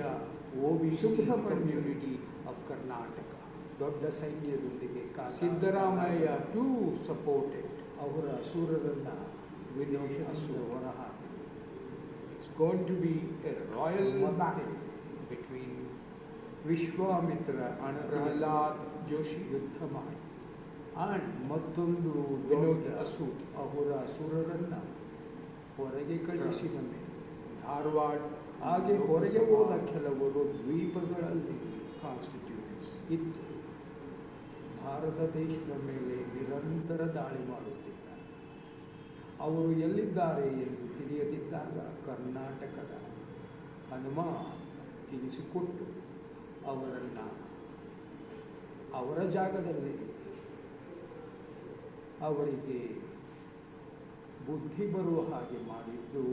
OBC community of Karnataka ದೊಡ್ಡ ಸೈನ್ಯದೊಂದಿಗೆ ಸಿದ್ದರಾಮಯ್ಯ ಟು ಸಪೋರ್ಟೆಡ್ ಅವರ ಅಸುರರನ್ನು ವಿದೇಶದಿಂದ ಹೊರಹಾಕಿದರು. It's going to be a royal battle between Vishwamitra and Pralhad Joshi ಯುದ್ಧ ಮಾಡಿ ಆ್ಯಂಡ್ ಮತ್ತೊಂದು ವಿನೋದ್ ಅಸೂದ್ ಅವರ ಅಸುರರನ್ನು ಹೊರಗೆ ಕಳಿಸಿದ ಮೇಲೆ ಧಾರವಾಡ ಹಾಗೆ ಹೊರಗೆ ಹೋದ ಕೆಲವರು ದ್ವೀಪಗಳಲ್ಲಿ ಕಾನ್ಸ್ಟಿಟ್ಯೂಟ್ಸ್ ಇತ್ತು. ಭಾರತ ದೇಶದ ಮೇಲೆ ನಿರಂತರ ದಾಳಿ ಮಾಡುತ್ತಿದ್ದಾರೆ. ಅವರು ಎಲ್ಲಿದ್ದಾರೆ ಎಂದು ತಿಳಿಯದಿದ್ದಾಗ ಕರ್ನಾಟಕದ ಹನುಮಾನ್ ತಿಳಿಸಿಕೊಟ್ಟು ಅವರನ್ನು ಅವರ ಜಾಗದಲ್ಲಿ ಅವರಿಗೆ ಬುದ್ಧಿ ಬರುವ ಹಾಗೆ ಮಾಡಿದ್ದು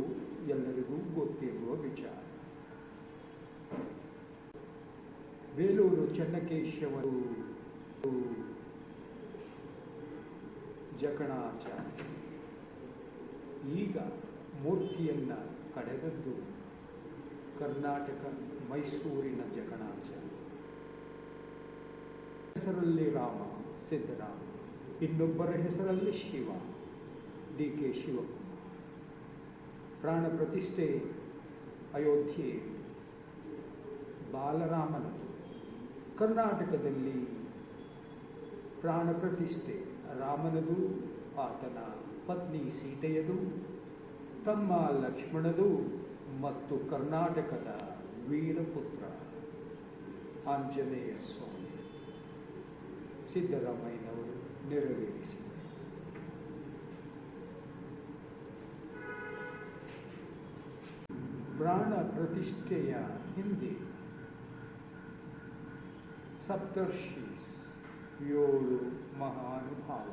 ಎಲ್ಲರಿಗೂ ಗೊತ್ತಿರುವ ವಿಚಾರ. ಬೇಲೂರು ಚೆನ್ನಕೇಶವರು ಜಕಣಾಚಾರ್ಯ ಈಗ ಮೂರ್ತಿಯನ್ನು ಕಡೆದದ್ದು ಕರ್ನಾಟಕ ಮೈಸೂರಿನ ಜಕಣಾಚಾರ್ಯ. ಹೆಸರಲ್ಲಿ ರಾಮ ಸಿದ್ದರಾಮ, ಇನ್ನೊಬ್ಬರ ಹೆಸರಲ್ಲಿ ಶಿವ D.K. ಶಿವಕುಮಾರ್. ಪ್ರಾಣ ಪ್ರತಿಷ್ಠೆ ಅಯೋಧ್ಯೆ ಬಾಲರಾಮನದು. ಕರ್ನಾಟಕದಲ್ಲಿ ಪ್ರಾಣ ಪ್ರತಿಷ್ಠೆ ರಾಮನದು, ಆತನ ಪತ್ನಿ ಸೀತೆಯದು, ತಮ್ಮ ಲಕ್ಷ್ಮಣದು ಮತ್ತು ಕರ್ನಾಟಕದ ವೀರಪುತ್ರ ಆಂಜನೇಯ ಸ್ವಾಮಿ ಸಿದ್ದರಾಮಯ್ಯನವರು ನೆರವೇರಿಸಿದರು. ಪ್ರಾಣ ಪ್ರತಿಷ್ಠೆಯ ಹಿಂದೆ ಸಪ್ತರ್ಷೀಸ್ 7 ಮಹಾನುಭಾವ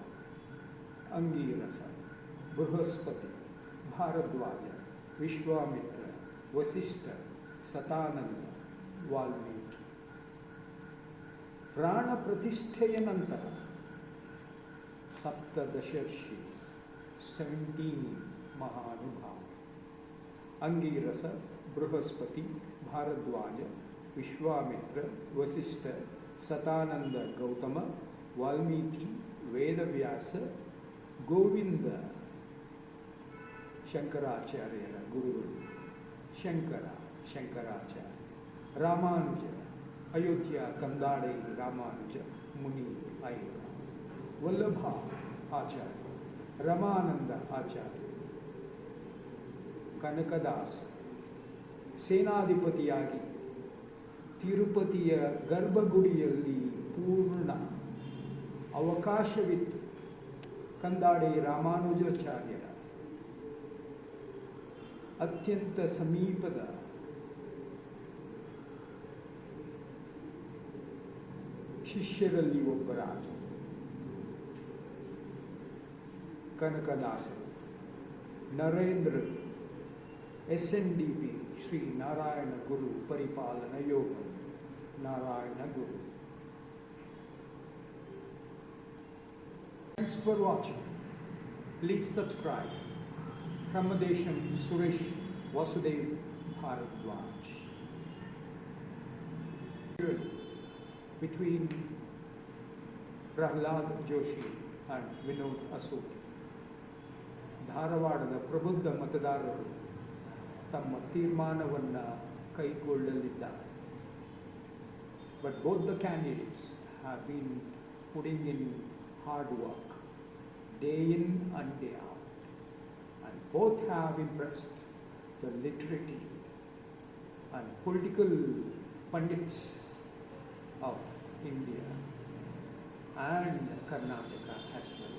ಅಂಗೀರಸ, ಬೃಹಸ್ಪತಿ, ಭಾರದ್ವಾಜ, ವಿಶ್ವಾಮಿತ್ರ, ವಸಿಷ್ಠ, ಸತಾನಂದ, ವಾಲ್ಮೀಕಿ. ಪ್ರಾಣ ಪ್ರತಿಷ್ಠೆಯ ನಂತರ ಸಪ್ತದಶರ್ಷೀಸ್ 17 ಮಹಾನುಭಾವ ಅಂಗೀರಸ, ಬೃಹಸ್ಪತಿ, ಭಾರದ್ವಾಜ, ವಿಶ್ವಾಮಿತ್ರ, ವಸಿಷ್ಠ, ಸತಾನಂದ ಗೌತಮ, ವಾಲ್ಮೀಕಿ, ವೇದವ್ಯಾಸ, ಗೋವಿಂದ ಶಂಕರಾಚಾರ್ಯರ ಗುರುಗಳು, ಶಂಕರಾಚಾರ್ಯ, ರಾಮಾನುಜ, ಅಯೋಧ್ಯ ಕಂದಾಡೆ ರಾಮಾನುಜ ಮುನಿ ಆಯ್ಕ, ವಲ್ಲಭ ಆಚಾರ್ಯ, ರಮಾನಂದ ಆಚಾರ್ಯ, ಕನಕದಾಸ ಸೇನಾಧಿಪತಿಯಾಗಿ ತಿರುಪತಿಯ ಗರ್ಭಗುಡಿಯಲ್ಲಿ ಪೂರ್ಣ ಅವಕಾಶವಿತ್ತು. ಕಂದಾಡೆ ರಾಮಾನುಜಾಚಾರ್ಯರ ಅತ್ಯಂತ ಸಮೀಪದ ಶಿಷ್ಯರಲ್ಲಿ ಒಬ್ಬರಾಗಿ ಕನಕದಾಸರು, ನರೇಂದ್ರರು, SNDP Shri Narayana Guru ಪರಿಪಾಲನ yoga, Narayana Guru. Thanks for watching. Please subscribe. Brahmadesham Suresh Vasudev Bharadwaj. Between Prahlad Joshi and Vinod Asoti. ಧಾರವಾಡದ ಪ್ರಬುದ್ಧ ಮತದಾರರು ತಮ್ಮ ತೀರ್ಮಾನವನ್ನು ಕೈಗೊಳ್ಳಲಿದ್ದಾರೆ. But both the candidates have been putting in hard work, day in and day out, and both have impressed the literati and political pundits of India and Karnataka as well.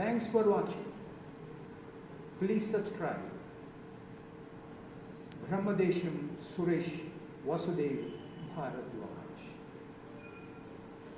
Thanks for watching. Please subscribe. Brahmadesham Suresh Vasudev Bharadwaj.